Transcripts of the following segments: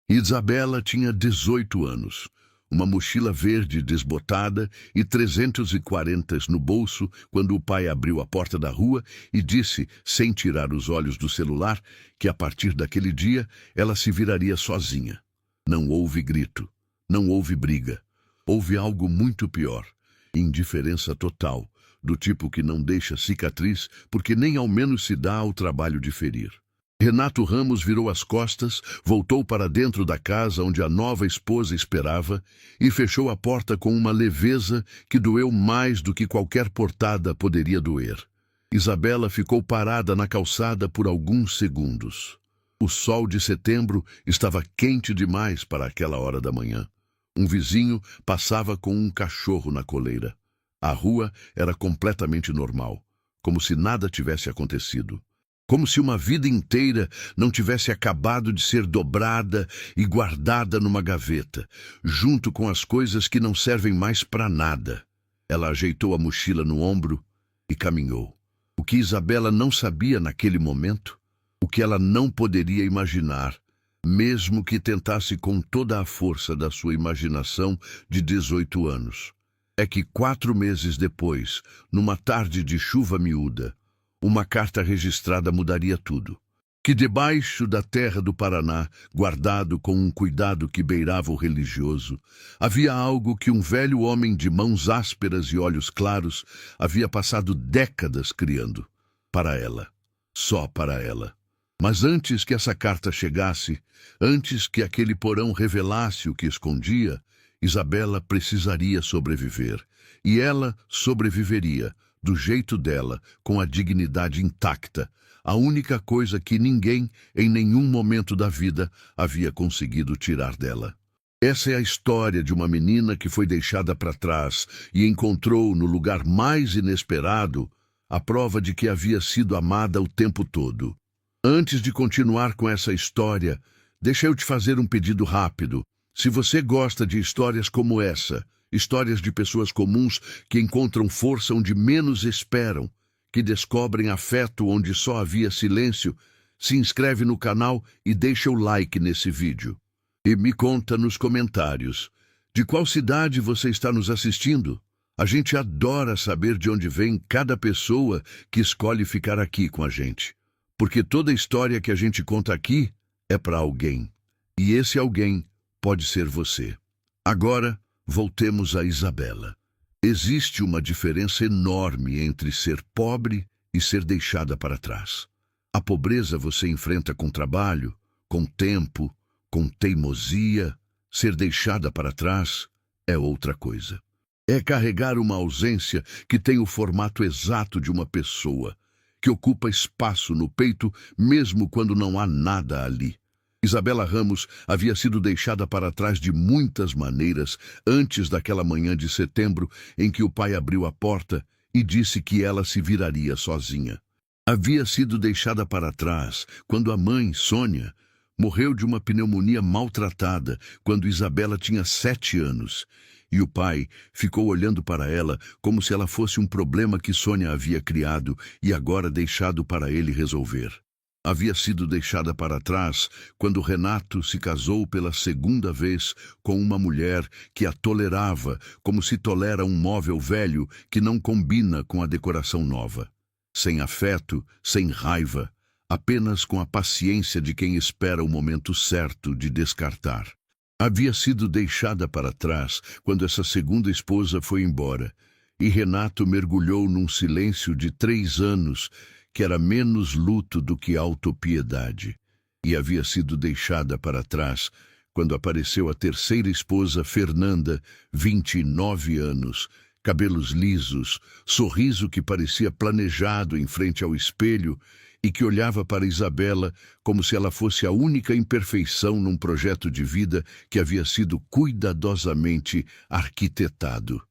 Isabela tinha 18 anos, uma mochila verde desbotada e 340 no bolso quando o pai abriu a porta da rua e disse, sem tirar os olhos do celular, que a partir daquele dia ela se viraria sozinha. Não houve grito, não houve briga. Houve algo muito pior, indiferença total, do tipo que não deixa cicatriz porque nem ao menos se dá ao trabalho de ferir. Renato Ramos virou as costas, voltou para dentro da casa onde a nova esposa esperava e fechou a porta com uma leveza que doeu mais do que qualquer portada poderia doer. Isabela ficou parada na calçada por alguns segundos. O sol de setembro estava quente demais para aquela hora da manhã. Um vizinho passava com um cachorro na coleira. A rua era completamente normal, como se nada tivesse acontecido. Como se uma vida inteira não tivesse acabado de ser dobrada e guardada numa gaveta, junto com as coisas que não servem mais para nada. Ela ajeitou a mochila no ombro e caminhou. O que Isabela não sabia naquele momento, o que ela não poderia imaginar, mesmo que tentasse com toda a força da sua imaginação de 18 anos, é que 4 meses depois, numa tarde de chuva miúda, uma carta registrada mudaria tudo. Que debaixo da terra do Paraná, guardado com um cuidado que beirava o religioso, havia algo que um velho homem de mãos ásperas e olhos claros havia passado décadas criando. Para ela. Só para ela. Mas antes que essa carta chegasse, antes que aquele porão revelasse o que escondia, Isabela precisaria sobreviver. E ela sobreviveria, do jeito dela, com a dignidade intacta, a única coisa que ninguém, em nenhum momento da vida, havia conseguido tirar dela. Essa é a história de uma menina que foi deixada para trás e encontrou, no lugar mais inesperado, a prova de que havia sido amada o tempo todo. Antes de continuar com essa história, deixa eu te fazer um pedido rápido. Se você gosta de histórias como essa, histórias de pessoas comuns que encontram força onde menos esperam, que descobrem afeto onde só havia silêncio, se inscreve no canal e deixa o like nesse vídeo. E me conta nos comentários, de qual cidade você está nos assistindo? A gente adora saber de onde vem cada pessoa que escolhe ficar aqui com a gente. Porque toda história que a gente conta aqui é para alguém. E esse alguém pode ser você. Agora, voltemos a Isabela. Existe uma diferença enorme entre ser pobre e ser deixada para trás. A pobreza você enfrenta com trabalho, com tempo, com teimosia. Ser deixada para trás é outra coisa. É carregar uma ausência que tem o formato exato de uma pessoa, que ocupa espaço no peito mesmo quando não há nada ali. Isabela Ramos havia sido deixada para trás de muitas maneiras antes daquela manhã de setembro em que o pai abriu a porta e disse que ela se viraria sozinha. Havia sido deixada para trás quando a mãe, Sônia, morreu de uma pneumonia maltratada quando Isabela tinha 7 anos. E o pai ficou olhando para ela como se ela fosse um problema que Sônia havia criado e agora deixado para ele resolver. Havia sido deixada para trás quando Renato se casou pela 2ª vez com uma mulher que a tolerava como se tolera um móvel velho que não combina com a decoração nova. Sem afeto, sem raiva, apenas com a paciência de quem espera o momento certo de descartar. Havia sido deixada para trás quando essa 2ª esposa foi embora, e Renato mergulhou num silêncio de 3 anos, que era menos luto do que autopiedade. E havia sido deixada para trás quando apareceu a 3ª esposa, Fernanda, 29 anos, cabelos lisos, sorriso que parecia planejado em frente ao espelho, e que olhava para Isabela como se ela fosse a única imperfeição num projeto de vida que havia sido cuidadosamente arquitetado.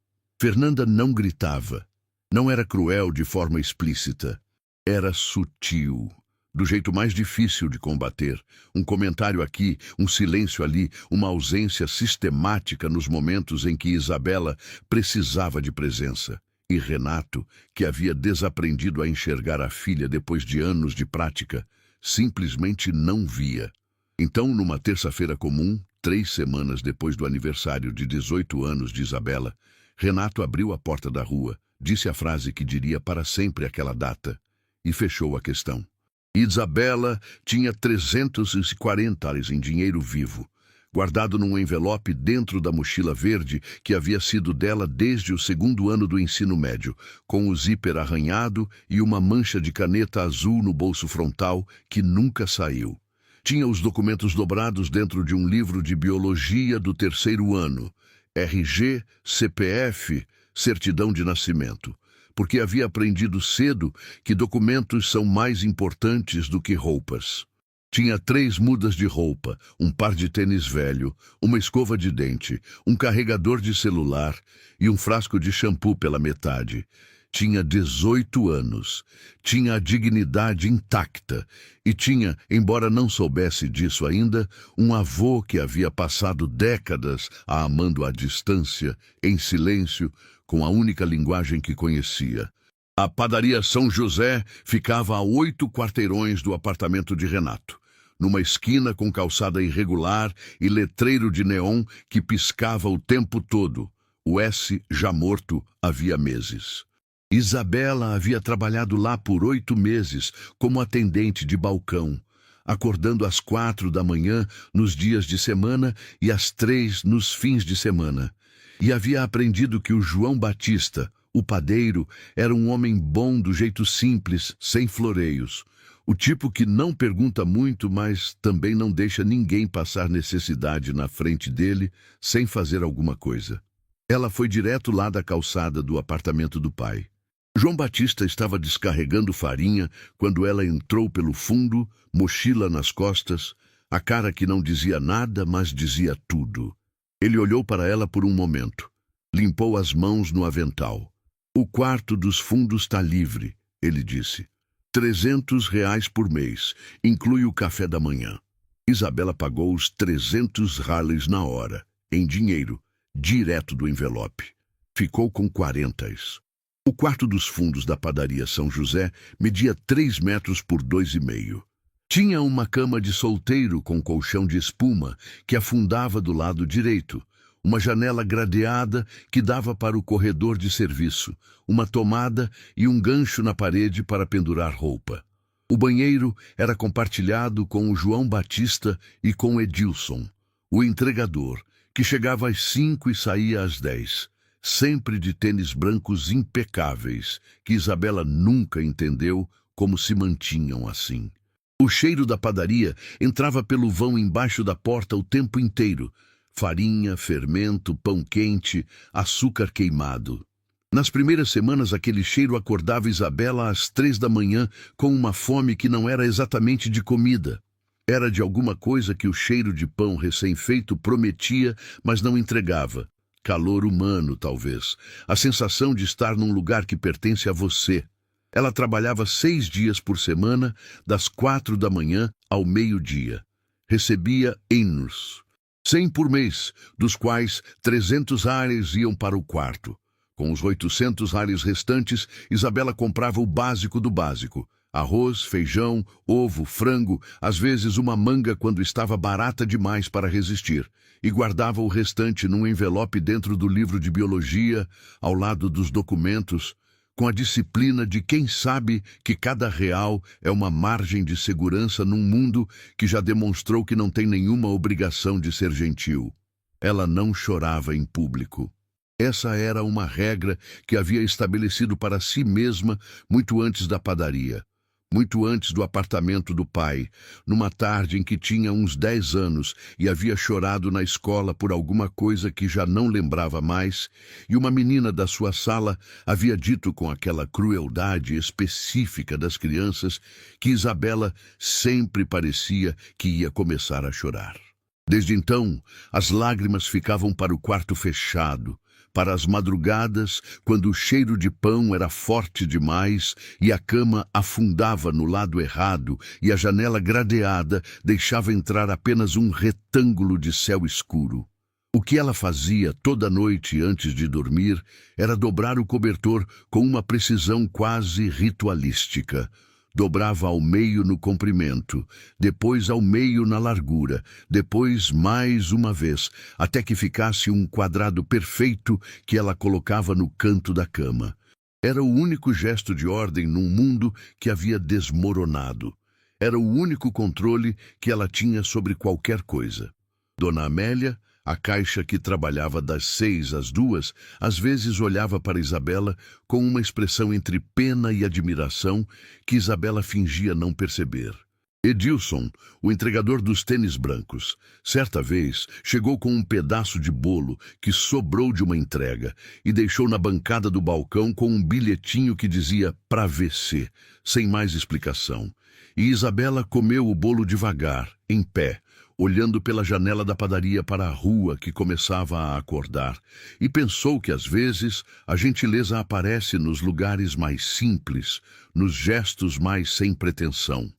Fernanda não gritava, não era cruel de forma explícita, era sutil, do jeito mais difícil de combater. Um comentário aqui, um silêncio ali, uma ausência sistemática nos momentos em que Isabela precisava de presença. E Renato, que havia desaprendido a enxergar a filha depois de anos de prática, simplesmente não via. Então, numa terça-feira comum, 3 semanas depois do aniversário de 18 anos de Isabela, Renato abriu a porta da rua, disse a frase que diria para sempre aquela data e fechou a questão. Isabela tinha 340 reais em dinheiro vivo, guardado num envelope dentro da mochila verde que havia sido dela desde o 2º ano do ensino médio, com o zíper arranhado e uma mancha de caneta azul no bolso frontal que nunca saiu. Tinha os documentos dobrados dentro de um livro de biologia do 3º ano, RG, CPF, certidão de nascimento, porque havia aprendido cedo que documentos são mais importantes do que roupas. Tinha 3 mudas de roupa, um par de tênis velho, uma escova de dente, um carregador de celular e um frasco de shampoo pela metade. Tinha 18 anos, tinha a dignidade intacta e tinha, embora não soubesse disso ainda, um avô que havia passado décadas a amando à distância, em silêncio, com a única linguagem que conhecia. A padaria São José ficava a 8 quarteirões do apartamento de Renato, numa esquina com calçada irregular e letreiro de neon que piscava o tempo todo. O S, já morto, havia meses. Isabela havia trabalhado lá por 8 meses como atendente de balcão, acordando às 4 da manhã nos dias de semana e às 3 nos fins de semana. E havia aprendido que o João Batista, o padeiro, era um homem bom do jeito simples, sem floreios. O tipo que não pergunta muito, mas também não deixa ninguém passar necessidade na frente dele sem fazer alguma coisa. Ela foi direto lá da calçada do apartamento do pai. João Batista estava descarregando farinha quando ela entrou pelo fundo, mochila nas costas, a cara que não dizia nada, mas dizia tudo. Ele olhou para ela por um momento, limpou as mãos no avental. O quarto dos fundos está livre, ele disse. 300 reais por mês, inclui o café da manhã. Isabela pagou os 300 reais na hora, em dinheiro, direto do envelope. Ficou com 40. O quarto dos fundos da padaria São José media 3 metros por 2,5. Tinha uma cama de solteiro com colchão de espuma que afundava do lado direito, uma janela gradeada que dava para o corredor de serviço, uma tomada e um gancho na parede para pendurar roupa. O banheiro era compartilhado com o João Batista e com Edilson, o entregador, que chegava às 5 e saía às 10. Sempre de tênis brancos impecáveis, que Isabela nunca entendeu como se mantinham assim. O cheiro da padaria entrava pelo vão embaixo da porta o tempo inteiro. Farinha, fermento, pão quente, açúcar queimado. Nas primeiras semanas, aquele cheiro acordava Isabela às 3 da manhã com uma fome que não era exatamente de comida. Era de alguma coisa que o cheiro de pão recém-feito prometia, mas não entregava. Calor humano, talvez. A sensação de estar num lugar que pertence a você. Ela trabalhava 6 dias por semana, das 4 da manhã ao meio-dia. Recebia euros, 100 por mês, dos quais 300 reais iam para o quarto. Com os 800 reais restantes, Isabela comprava o básico do básico. Arroz, feijão, ovo, frango, às vezes uma manga quando estava barata demais para resistir, e guardava o restante num envelope dentro do livro de biologia, ao lado dos documentos, com a disciplina de quem sabe que cada real é uma margem de segurança num mundo que já demonstrou que não tem nenhuma obrigação de ser gentil. Ela não chorava em público. Essa era uma regra que havia estabelecido para si mesma muito antes da padaria. Muito antes do apartamento do pai, numa tarde em que tinha uns 10 anos e havia chorado na escola por alguma coisa que já não lembrava mais, e uma menina da sua sala havia dito com aquela crueldade específica das crianças que Isabela sempre parecia que ia começar a chorar. Desde então, as lágrimas ficavam para o quarto fechado, para as madrugadas, quando o cheiro de pão era forte demais e a cama afundava no lado errado e a janela gradeada deixava entrar apenas um retângulo de céu escuro. O que ela fazia toda noite antes de dormir era dobrar o cobertor com uma precisão quase ritualística. Dobrava ao meio no comprimento, depois ao meio na largura, depois mais uma vez, até que ficasse um quadrado perfeito que ela colocava no canto da cama. Era o único gesto de ordem num mundo que havia desmoronado. Era o único controle que ela tinha sobre qualquer coisa. Dona Amélia, a caixa que trabalhava das 6 às 2, às vezes olhava para Isabela com uma expressão entre pena e admiração que Isabela fingia não perceber. Edilson, o entregador dos tênis brancos, certa vez chegou com um pedaço de bolo que sobrou de uma entrega e deixou na bancada do balcão com um bilhetinho que dizia "pra VC", sem mais explicação. E Isabela comeu o bolo devagar, em pé, olhando pela janela da padaria para a rua que começava a acordar, e pensou que às vezes a gentileza aparece nos lugares mais simples, nos gestos mais sem pretensão.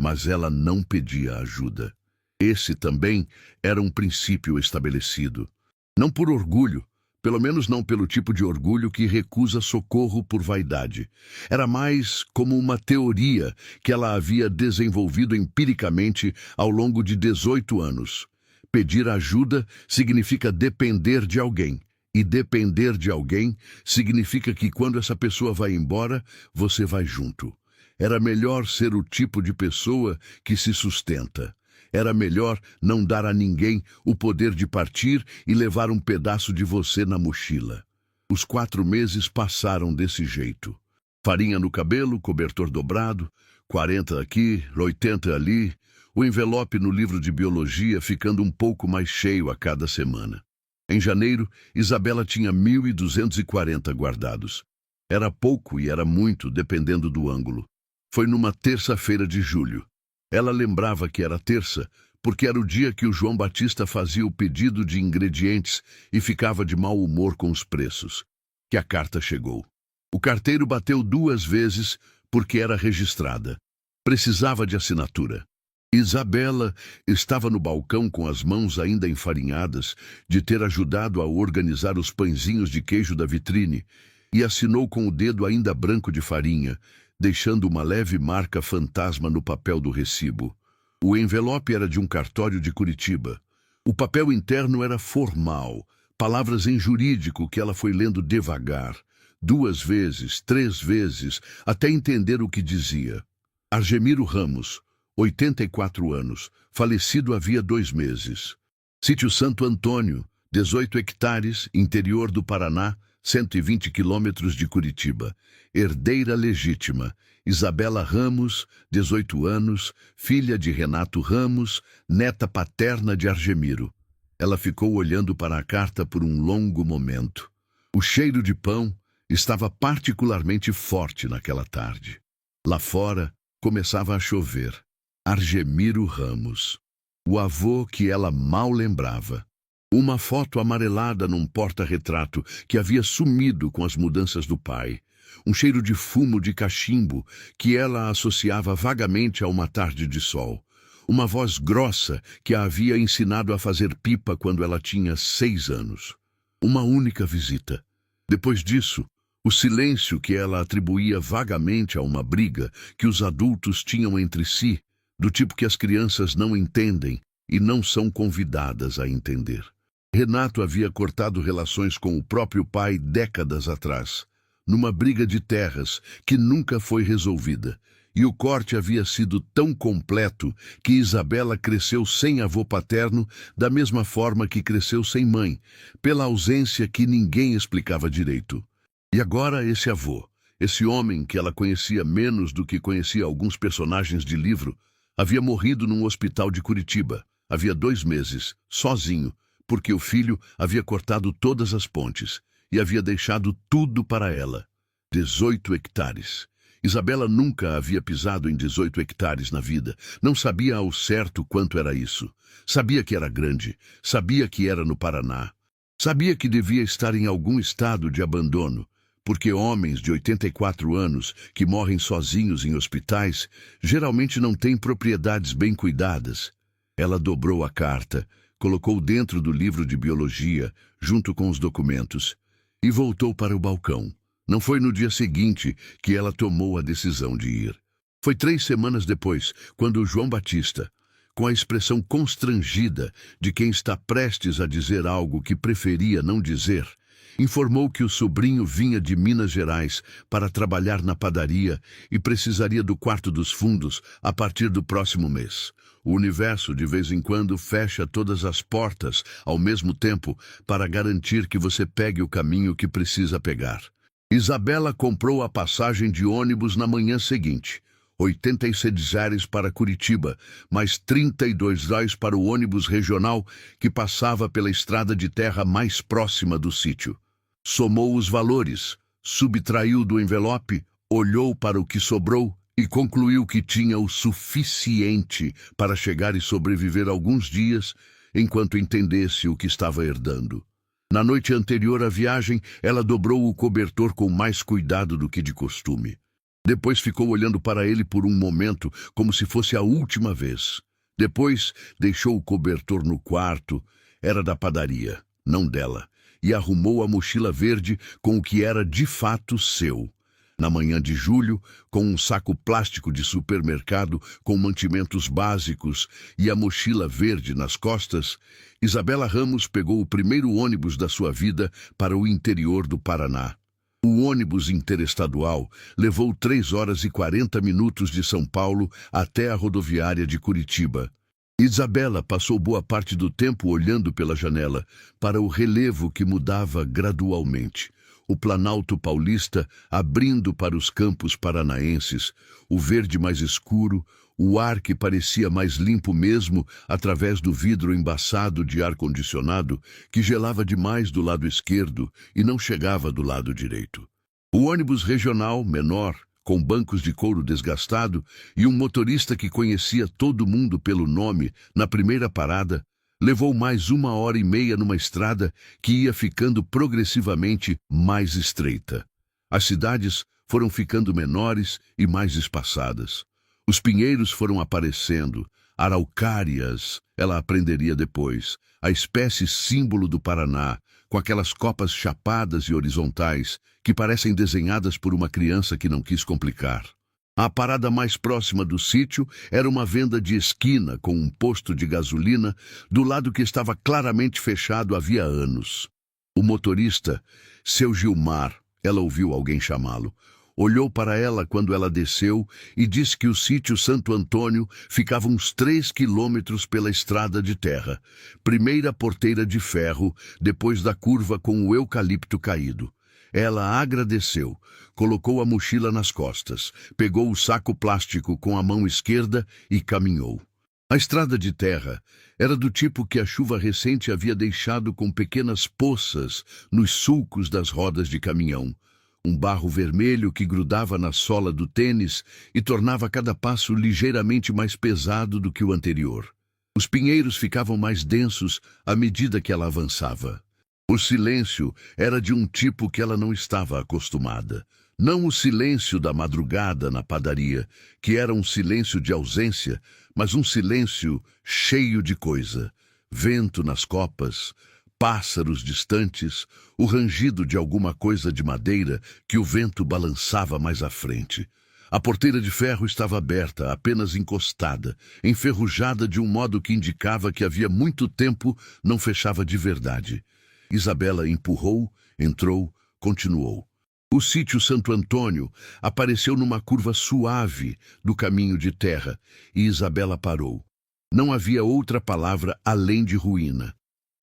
Mas ela não pedia ajuda. Esse também era um princípio estabelecido. Não por orgulho, pelo menos não pelo tipo de orgulho que recusa socorro por vaidade. Era mais como uma teoria que ela havia desenvolvido empiricamente ao longo de 18 anos. Pedir ajuda significa depender de alguém. E depender de alguém significa que quando essa pessoa vai embora, você vai junto. Era melhor ser o tipo de pessoa que se sustenta. Era melhor não dar a ninguém o poder de partir e levar um pedaço de você na mochila. Os 4 meses passaram desse jeito. Farinha no cabelo, cobertor dobrado, 40 aqui, 80 ali, o envelope no livro de biologia ficando um pouco mais cheio a cada semana. Em janeiro, Isabela tinha 1.240 guardados. Era pouco e era muito, dependendo do ângulo. Foi numa terça-feira de julho. Ela lembrava que era terça, porque era o dia que o João Batista fazia o pedido de ingredientes e ficava de mau humor com os preços. Que a carta chegou. O carteiro bateu 2 vezes porque era registrada. Precisava de assinatura. Isabela estava no balcão com as mãos ainda enfarinhadas de ter ajudado a organizar os pãezinhos de queijo da vitrine e assinou com o dedo ainda branco de farinha, deixando uma leve marca fantasma no papel do recibo. O envelope era de um cartório de Curitiba. O papel interno era formal, palavras em jurídico que ela foi lendo devagar, 2 vezes, 3 vezes, até entender o que dizia. Argemiro Ramos, 84 anos, falecido havia 2 meses. Sítio Santo Antônio, 18 hectares, interior do Paraná, 120 quilômetros de Curitiba. Herdeira legítima, Isabela Ramos, 18 anos, filha de Renato Ramos, neta paterna de Argemiro. Ela ficou olhando para a carta por um longo momento. O cheiro de pão estava particularmente forte naquela tarde. Lá fora, começava a chover. Argemiro Ramos. O avô que ela mal lembrava. Uma foto amarelada num porta-retrato que havia sumido com as mudanças do pai. Um cheiro de fumo de cachimbo que ela associava vagamente a uma tarde de sol. Uma voz grossa que a havia ensinado a fazer pipa quando ela tinha 6 anos. Uma única visita. Depois disso, o silêncio que ela atribuía vagamente a uma briga que os adultos tinham entre si, do tipo que as crianças não entendem e não são convidadas a entender. Renato havia cortado relações com o próprio pai décadas atrás, numa briga de terras que nunca foi resolvida, e o corte havia sido tão completo que Isabela cresceu sem avô paterno da mesma forma que cresceu sem mãe, pela ausência que ninguém explicava direito. E agora esse avô, esse homem que ela conhecia menos do que conhecia alguns personagens de livro, havia morrido num hospital de Curitiba, havia 2 meses, sozinho, porque o filho havia cortado todas as pontes e havia deixado tudo para ela. 18 hectares. Isabela nunca havia pisado em 18 hectares na vida. Não sabia ao certo quanto era isso. Sabia que era grande. Sabia que era no Paraná. Sabia que devia estar em algum estado de abandono, porque homens de 84 anos que morrem sozinhos em hospitais geralmente não têm propriedades bem cuidadas. Ela dobrou a carta, colocou dentro do livro de biologia, junto com os documentos, e voltou para o balcão. Não foi no dia seguinte que ela tomou a decisão de ir. Foi 3 semanas depois, quando João Batista, com a expressão constrangida de quem está prestes a dizer algo que preferia não dizer, informou que o sobrinho vinha de Minas Gerais para trabalhar na padaria e precisaria do quarto dos fundos a partir do próximo mês. O universo, de vez em quando, fecha todas as portas ao mesmo tempo para garantir que você pegue o caminho que precisa pegar. Isabela comprou a passagem de ônibus na manhã seguinte. R$ 86 para Curitiba, mais R$ 32 para o ônibus regional que passava pela estrada de terra mais próxima do sítio. Somou os valores, subtraiu do envelope, olhou para o que sobrou e concluiu que tinha o suficiente para chegar e sobreviver alguns dias enquanto entendesse o que estava herdando. Na noite anterior à viagem, ela dobrou o cobertor com mais cuidado do que de costume. Depois ficou olhando para ele por um momento, como se fosse a última vez. Depois deixou o cobertor no quarto, era da padaria, não dela, e arrumou a mochila verde com o que era de fato seu. Na manhã de julho, com um saco plástico de supermercado com mantimentos básicos e a mochila verde nas costas, Isabela Ramos pegou o primeiro ônibus da sua vida para o interior do Paraná. O ônibus interestadual levou 3 horas e 40 minutos de São Paulo até a rodoviária de Curitiba. Isabela passou boa parte do tempo olhando pela janela para o relevo que mudava gradualmente. O Planalto Paulista abrindo para os campos paranaenses, o verde mais escuro, o ar que parecia mais limpo mesmo através do vidro embaçado de ar-condicionado que gelava demais do lado esquerdo e não chegava do lado direito. O ônibus regional, menor, com bancos de couro desgastado e um motorista que conhecia todo mundo pelo nome na primeira parada, levou mais 1h30 numa estrada que ia ficando progressivamente mais estreita. As cidades foram ficando menores e mais espaçadas. Os pinheiros foram aparecendo, araucárias, ela aprenderia depois, a espécie símbolo do Paraná, com aquelas copas chapadas e horizontais que parecem desenhadas por uma criança que não quis complicar. A parada mais próxima do sítio era uma venda de esquina com um posto de gasolina do lado que estava claramente fechado havia anos. O motorista, seu Gilmar, ela ouviu alguém chamá-lo, olhou para ela quando ela desceu e disse que o sítio Santo Antônio ficava uns 3 quilômetros pela estrada de terra, primeira porteira de ferro, depois da curva com o eucalipto caído. Ela agradeceu, colocou a mochila nas costas, pegou o saco plástico com a mão esquerda e caminhou. A estrada de terra era do tipo que a chuva recente havia deixado com pequenas poças nos sulcos das rodas de caminhão. Um barro vermelho que grudava na sola do tênis e tornava cada passo ligeiramente mais pesado do que o anterior. Os pinheiros ficavam mais densos à medida que ela avançava. O silêncio era de um tipo que ela não estava acostumada. Não o silêncio da madrugada na padaria, que era um silêncio de ausência, mas um silêncio cheio de coisa. Vento nas copas, pássaros distantes, o rangido de alguma coisa de madeira que o vento balançava mais à frente. A porteira de ferro estava aberta, apenas encostada, enferrujada de um modo que indicava que havia muito tempo não fechava de verdade. Isabela empurrou, entrou, continuou. O sítio Santo Antônio apareceu numa curva suave do caminho de terra e Isabela parou. Não havia outra palavra além de ruína.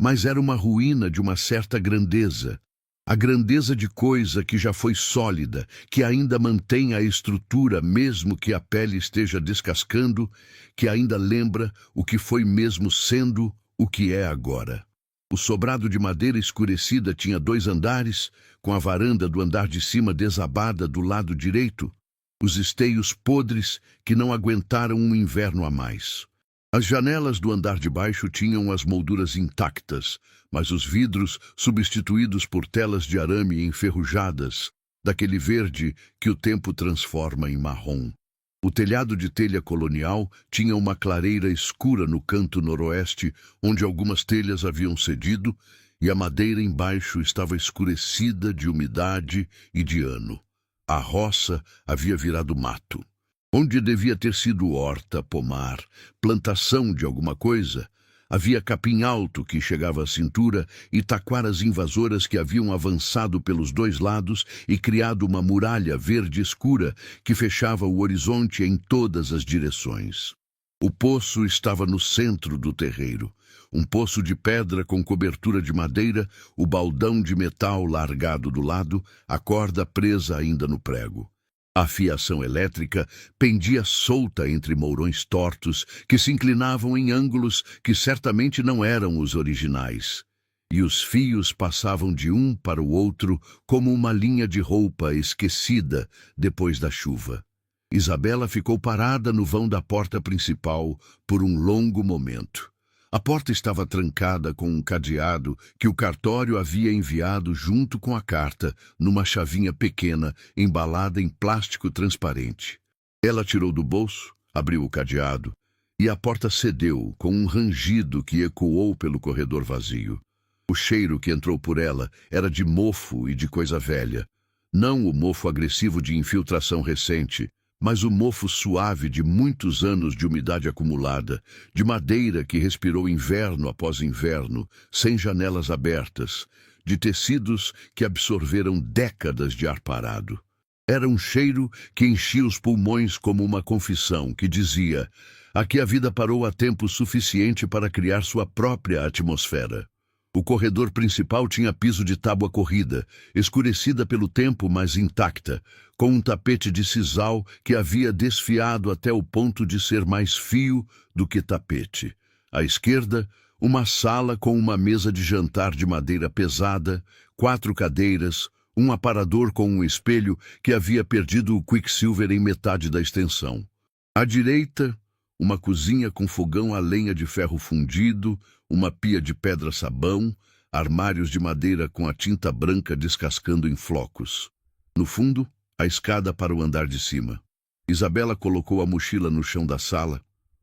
Mas era uma ruína de uma certa grandeza. A grandeza de coisa que já foi sólida, que ainda mantém a estrutura mesmo que a pele esteja descascando, que ainda lembra o que foi mesmo sendo o que é agora. O sobrado de madeira escurecida tinha 2 andares, com a varanda do andar de cima desabada do lado direito, os esteios podres que não aguentaram um inverno a mais. As janelas do andar de baixo tinham as molduras intactas, mas os vidros substituídos por telas de arame enferrujadas, daquele verde que o tempo transforma em marrom. O telhado de telha colonial tinha uma clareira escura no canto noroeste, onde algumas telhas haviam cedido, e a madeira embaixo estava escurecida de umidade e de ano. A roça havia virado mato. Onde devia ter sido horta, pomar, plantação de alguma coisa, havia capim alto que chegava à cintura e taquaras invasoras que haviam avançado pelos dois lados e criado uma muralha verde escura que fechava o horizonte em todas as direções. O poço estava no centro do terreiro. Um poço de pedra com cobertura de madeira, o baldão de metal largado do lado, a corda presa ainda no prego. A fiação elétrica pendia solta entre mourões tortos que se inclinavam em ângulos que certamente não eram os originais. E os fios passavam de um para o outro como uma linha de roupa esquecida depois da chuva. Isabela ficou parada no vão da porta principal por um longo momento. A porta estava trancada com um cadeado que o cartório havia enviado junto com a carta, numa chavinha pequena, embalada em plástico transparente. Ela tirou do bolso, abriu o cadeado, e a porta cedeu com um rangido que ecoou pelo corredor vazio. O cheiro que entrou por ela era de mofo e de coisa velha. Não o mofo agressivo de infiltração recente, mas o mofo suave de muitos anos de umidade acumulada, de madeira que respirou inverno após inverno, sem janelas abertas, de tecidos que absorveram décadas de ar parado. Era um cheiro que enchia os pulmões como uma confissão que dizia: aqui a vida parou há tempo suficiente para criar sua própria atmosfera. O corredor principal tinha piso de tábua corrida, escurecida pelo tempo, mas intacta, com um tapete de sisal que havia desfiado até o ponto de ser mais fio do que tapete. À esquerda, uma sala com uma mesa de jantar de madeira pesada, 4 cadeiras, um aparador com um espelho que havia perdido o quicksilver em metade da extensão. À direita, uma cozinha com fogão a lenha de ferro fundido, uma pia de pedra-sabão, armários de madeira com a tinta branca descascando em flocos. No fundo, a escada para o andar de cima. Isabela colocou a mochila no chão da sala,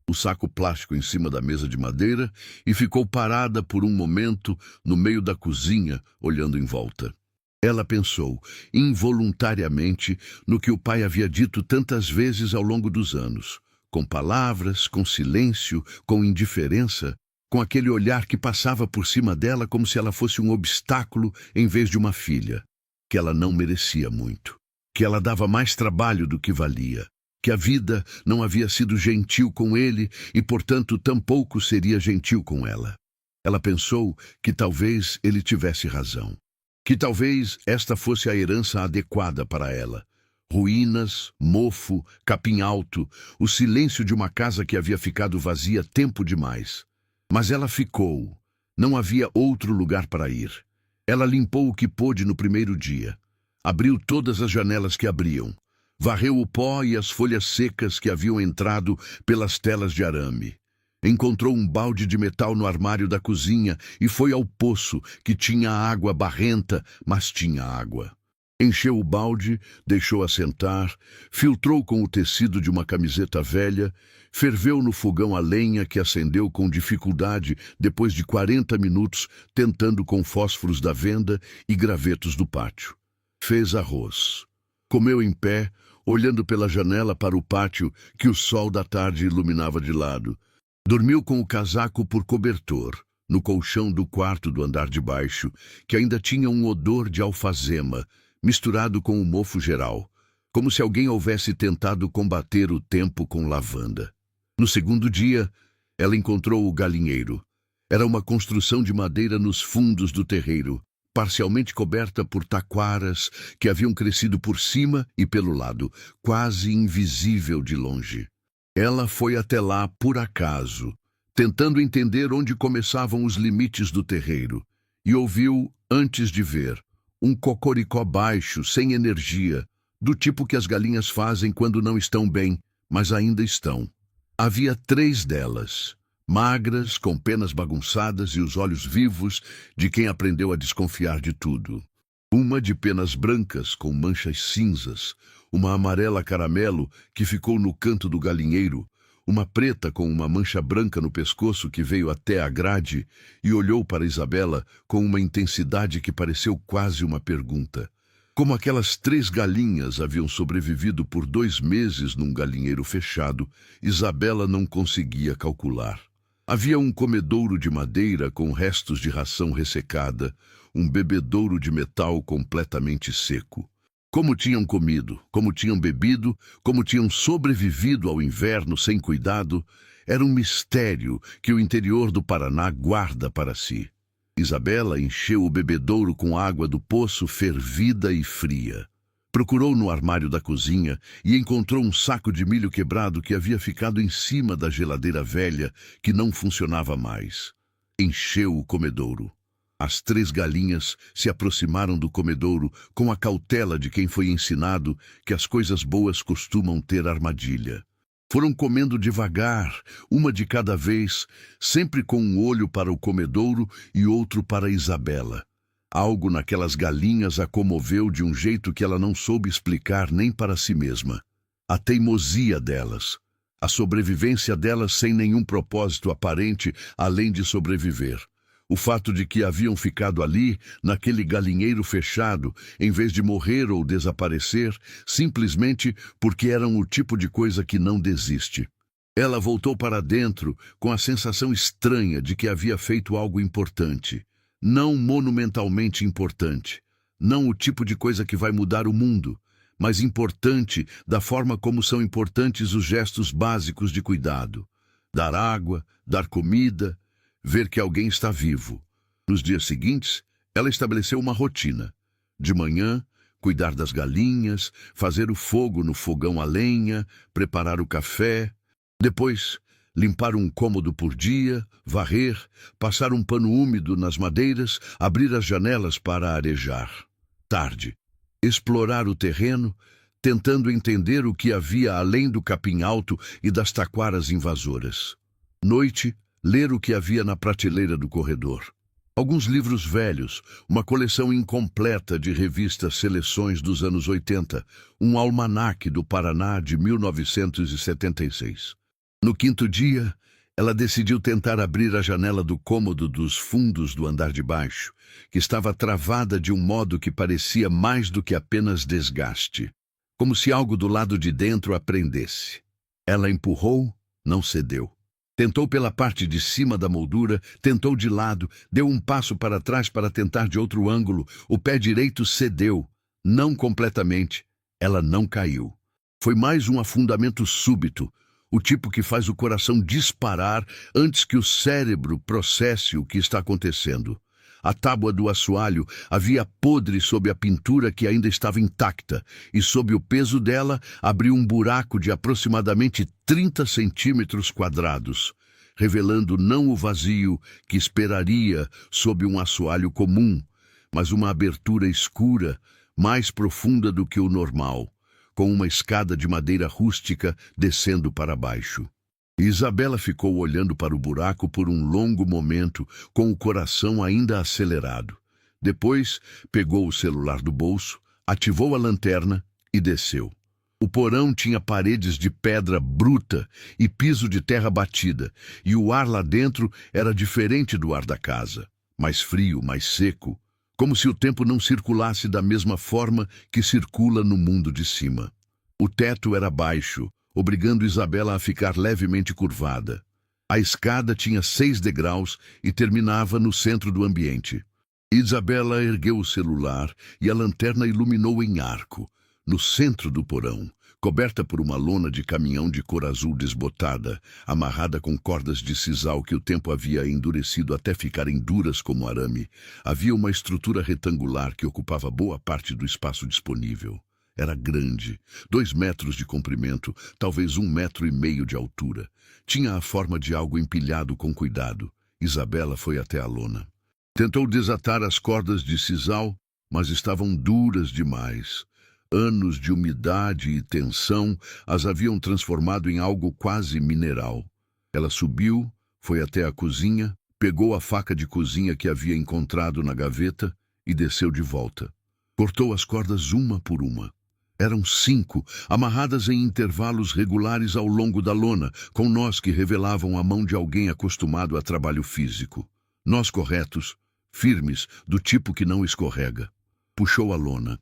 o saco plástico em cima da mesa de madeira e ficou parada por um momento no meio da cozinha, olhando em volta. Ela pensou, involuntariamente, no que o pai havia dito tantas vezes ao longo dos anos. Com palavras, com silêncio, com indiferença, com aquele olhar que passava por cima dela como se ela fosse um obstáculo em vez de uma filha, que ela não merecia muito, que ela dava mais trabalho do que valia, que a vida não havia sido gentil com ele e, portanto, tampouco seria gentil com ela. Ela pensou que talvez ele tivesse razão, que talvez esta fosse a herança adequada para ela. Ruínas, mofo, capim alto, o silêncio de uma casa que havia ficado vazia tempo demais. Mas ela ficou. Não havia outro lugar para ir. Ela limpou o que pôde no primeiro dia. Abriu todas as janelas que abriam. Varreu o pó e as folhas secas que haviam entrado pelas telas de arame. Encontrou um balde de metal no armário da cozinha e foi ao poço, que tinha água barrenta, mas tinha água. Encheu o balde, deixou assentar, filtrou com o tecido de uma camiseta velha, ferveu no fogão a lenha que acendeu com dificuldade depois de 40 minutos tentando com fósforos da venda e gravetos do pátio. Fez arroz. Comeu em pé, olhando pela janela para o pátio que o sol da tarde iluminava de lado. Dormiu com o casaco por cobertor, no colchão do quarto do andar de baixo, que ainda tinha um odor de alfazema, misturado com o mofo geral, como se alguém houvesse tentado combater o tempo com lavanda. No segundo dia, ela encontrou o galinheiro. Era uma construção de madeira nos fundos do terreiro, parcialmente coberta por taquaras que haviam crescido por cima e pelo lado, quase invisível de longe. Ela foi até lá por acaso, tentando entender onde começavam os limites do terreiro, e ouviu, antes de ver, um cocoricó baixo, sem energia, do tipo que as galinhas fazem quando não estão bem, mas ainda estão. Havia 3 delas, magras, com penas bagunçadas e os olhos vivos de quem aprendeu a desconfiar de tudo. Uma de penas brancas com manchas cinzas, uma amarela caramelo que ficou no canto do galinheiro, uma preta com uma mancha branca no pescoço que veio até a grade e olhou para Isabela com uma intensidade que pareceu quase uma pergunta. Como aquelas 3 galinhas haviam sobrevivido por 2 meses num galinheiro fechado, Isabela não conseguia calcular. Havia um comedouro de madeira com restos de ração ressecada, um bebedouro de metal completamente seco. Como tinham comido, como tinham bebido, como tinham sobrevivido ao inverno sem cuidado, era um mistério que o interior do Paraná guarda para si. Isabela encheu o bebedouro com água do poço fervida e fria. Procurou no armário da cozinha e encontrou um saco de milho quebrado que havia ficado em cima da geladeira velha, que não funcionava mais. Encheu o comedouro. As 3 galinhas se aproximaram do comedouro com a cautela de quem foi ensinado que as coisas boas costumam ter armadilha. Foram comendo devagar, uma de cada vez, sempre com um olho para o comedouro e outro para Isabela. Algo naquelas galinhas a comoveu de um jeito que ela não soube explicar nem para si mesma. A teimosia delas, a sobrevivência delas sem nenhum propósito aparente além de sobreviver. O fato de que haviam ficado ali, naquele galinheiro fechado, em vez de morrer ou desaparecer, simplesmente porque eram o tipo de coisa que não desiste. Ela voltou para dentro com a sensação estranha de que havia feito algo importante. Não monumentalmente importante, não o tipo de coisa que vai mudar o mundo, mas importante da forma como são importantes os gestos básicos de cuidado. Dar água, dar comida, ver que alguém está vivo. Nos dias seguintes, ela estabeleceu uma rotina. De manhã, cuidar das galinhas, fazer o fogo no fogão a lenha, preparar o café. Depois, limpar um cômodo por dia, varrer, passar um pano úmido nas madeiras, abrir as janelas para arejar. Tarde, explorar o terreno, tentando entender o que havia além do capim alto e das taquaras invasoras. Noite, ler o que havia na prateleira do corredor. Alguns livros velhos, uma coleção incompleta de revistas Seleções dos anos 80, um almanaque do Paraná de 1976. No 5º dia, ela decidiu tentar abrir a janela do cômodo dos fundos do andar de baixo, que estava travada de um modo que parecia mais do que apenas desgaste, como se algo do lado de dentro a prendesse. Ela empurrou, não cedeu. Tentou pela parte de cima da moldura, tentou de lado, deu um passo para trás para tentar de outro ângulo. O pé direito cedeu, não completamente. Ela não caiu. Foi mais um afundamento súbito, o tipo que faz o coração disparar antes que o cérebro processe o que está acontecendo. A tábua do assoalho havia podre sob a pintura que ainda estava intacta, e sob o peso dela abriu um buraco de aproximadamente 30 centímetros quadrados, revelando não o vazio que esperaria sob um assoalho comum, mas uma abertura escura, mais profunda do que o normal, com uma escada de madeira rústica descendo para baixo. Isabela ficou olhando para o buraco por um longo momento, com o coração ainda acelerado. Depois, pegou o celular do bolso, ativou a lanterna e desceu. O porão tinha paredes de pedra bruta e piso de terra batida, e o ar lá dentro era diferente do ar da casa, mais frio, mais seco, como se o tempo não circulasse da mesma forma que circula no mundo de cima. O teto era baixo, obrigando Isabela a ficar levemente curvada. A escada tinha 6 degraus e terminava no centro do ambiente. Isabela ergueu o celular e a lanterna iluminou em arco, no centro do porão, coberta por uma lona de caminhão de cor azul desbotada, amarrada com cordas de sisal que o tempo havia endurecido até ficarem duras como arame. Havia uma estrutura retangular que ocupava boa parte do espaço disponível. Era grande, 2 metros de comprimento, talvez 1,5 metros de altura. Tinha a forma de algo empilhado com cuidado. Isabela foi até a lona. Tentou desatar as cordas de sisal, mas estavam duras demais. Anos de umidade e tensão as haviam transformado em algo quase mineral. Ela subiu, foi até a cozinha, pegou a faca de cozinha que havia encontrado na gaveta e desceu de volta. Cortou as cordas uma por uma. Eram 5, amarradas em intervalos regulares ao longo da lona, com nós que revelavam a mão de alguém acostumado a trabalho físico. Nós corretos, firmes, do tipo que não escorrega. Puxou a lona.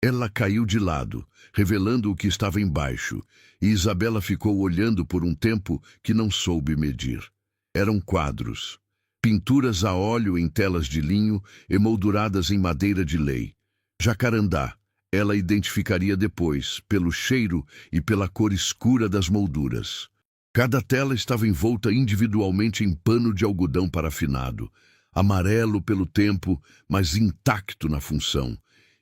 Ela caiu de lado, revelando o que estava embaixo, e Isabela ficou olhando por um tempo que não soube medir. Eram quadros, pinturas a óleo em telas de linho emolduradas em madeira de lei. Jacarandá, ela identificaria depois, pelo cheiro e pela cor escura das molduras. Cada tela estava envolta individualmente em pano de algodão parafinado, amarelo pelo tempo, mas intacto na função,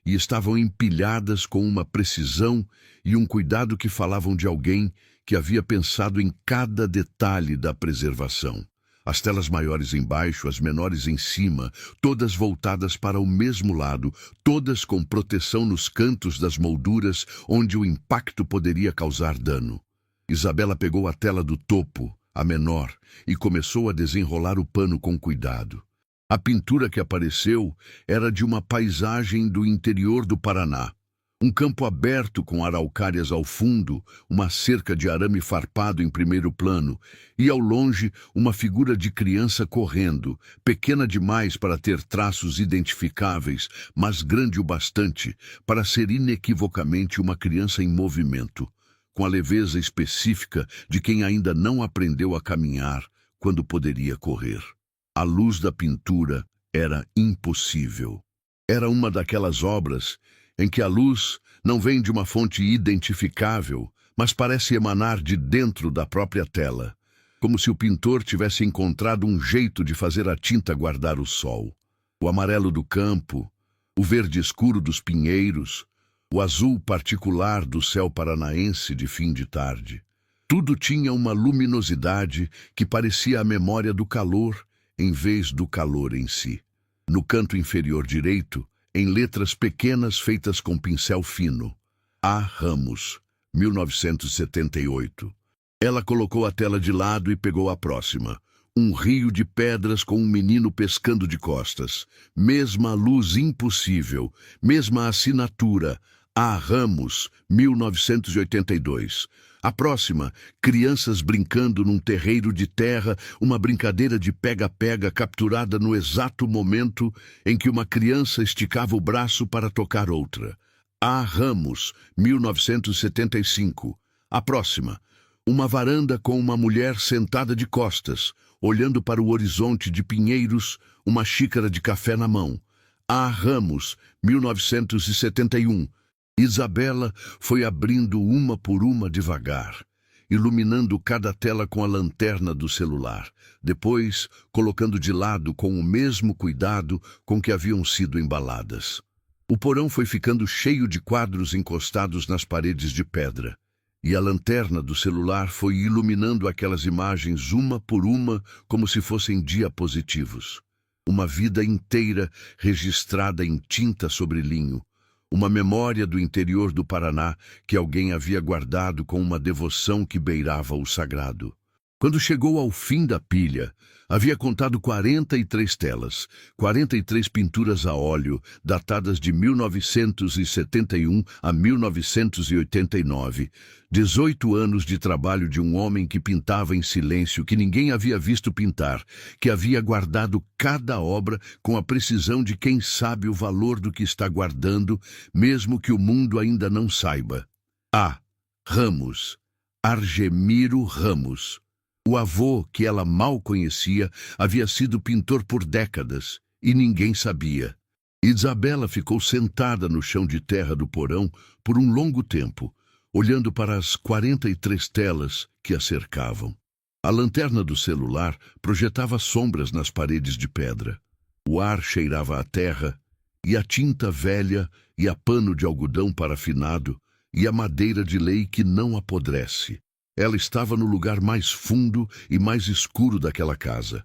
e estavam empilhadas com uma precisão e um cuidado que falavam de alguém que havia pensado em cada detalhe da preservação. As telas maiores embaixo, as menores em cima, todas voltadas para o mesmo lado, todas com proteção nos cantos das molduras onde o impacto poderia causar dano. Isabela pegou a tela do topo, a menor, e começou a desenrolar o pano com cuidado. A pintura que apareceu era de uma paisagem do interior do Paraná. Um campo aberto com araucárias ao fundo, uma cerca de arame farpado em primeiro plano, e ao longe uma figura de criança correndo, pequena demais para ter traços identificáveis, mas grande o bastante para ser inequivocamente uma criança em movimento, com a leveza específica de quem ainda não aprendeu a caminhar quando poderia correr. A luz da pintura era impossível. Era uma daquelas obras em que a luz não vem de uma fonte identificável, mas parece emanar de dentro da própria tela, como se o pintor tivesse encontrado um jeito de fazer a tinta guardar o sol. O amarelo do campo, o verde escuro dos pinheiros, o azul particular do céu paranaense de fim de tarde. Tudo tinha uma luminosidade que parecia a memória do calor em vez do calor em si. No canto inferior direito, em letras pequenas feitas com pincel fino, A. Ramos, 1978. Ela colocou a tela de lado e pegou a próxima. Um rio de pedras com um menino pescando de costas. Mesma luz impossível, mesma assinatura, A. Ramos, 1982. A próxima, crianças brincando num terreiro de terra, uma brincadeira de pega-pega capturada no exato momento em que uma criança esticava o braço para tocar outra. A. Ramos, 1975. A próxima, uma varanda com uma mulher sentada de costas, olhando para o horizonte de pinheiros, uma xícara de café na mão. A. Ramos, 1971. Isabela foi abrindo uma por uma devagar, iluminando cada tela com a lanterna do celular, depois colocando de lado com o mesmo cuidado com que haviam sido embaladas. O porão foi ficando cheio de quadros encostados nas paredes de pedra, e a lanterna do celular foi iluminando aquelas imagens uma por uma como se fossem diapositivos. Uma vida inteira registrada em tinta sobre linho, uma memória do interior do Paraná que alguém havia guardado com uma devoção que beirava o sagrado. Quando chegou ao fim da pilha, havia contado 43 telas, 43 pinturas a óleo, datadas de 1971 a 1989, 18 anos de trabalho de um homem que pintava em silêncio, que ninguém havia visto pintar, que havia guardado cada obra com a precisão de quem sabe o valor do que está guardando, mesmo que o mundo ainda não saiba. A. Ramos, Argemiro Ramos. O avô, que ela mal conhecia, havia sido pintor por décadas, e ninguém sabia. Isabela ficou sentada no chão de terra do porão por um longo tempo, olhando para as 43 telas que a cercavam. A lanterna do celular projetava sombras nas paredes de pedra. O ar cheirava a terra, e a tinta velha, e a pano de algodão parafinado, e a madeira de lei que não apodrece. Ela estava no lugar mais fundo e mais escuro daquela casa,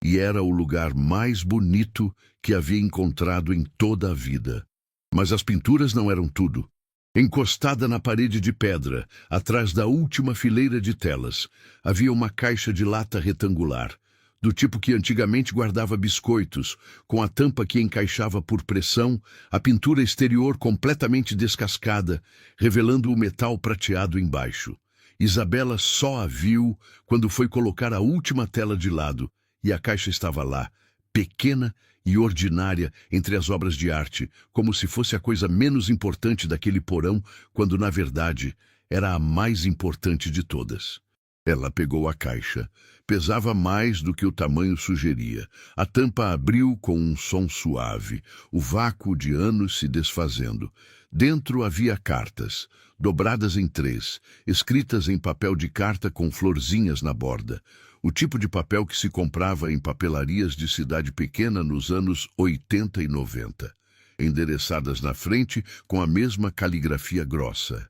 e era o lugar mais bonito que havia encontrado em toda a vida. Mas as pinturas não eram tudo. Encostada na parede de pedra, atrás da última fileira de telas, havia uma caixa de lata retangular, do tipo que antigamente guardava biscoitos, com a tampa que encaixava por pressão, a pintura exterior completamente descascada, revelando o metal prateado embaixo. Isabela só a viu quando foi colocar a última tela de lado, e a caixa estava lá, pequena e ordinária entre as obras de arte, como se fosse a coisa menos importante daquele porão, quando na verdade era a mais importante de todas. Ela pegou a caixa. Pesava mais do que o tamanho sugeria. A tampa abriu com um som suave, o vácuo de anos se desfazendo. Dentro havia cartas, dobradas em 3, escritas em papel de carta com florzinhas na borda. O tipo de papel que se comprava em papelarias de cidade pequena nos anos 80 e 90. Endereçadas na frente com a mesma caligrafia grossa.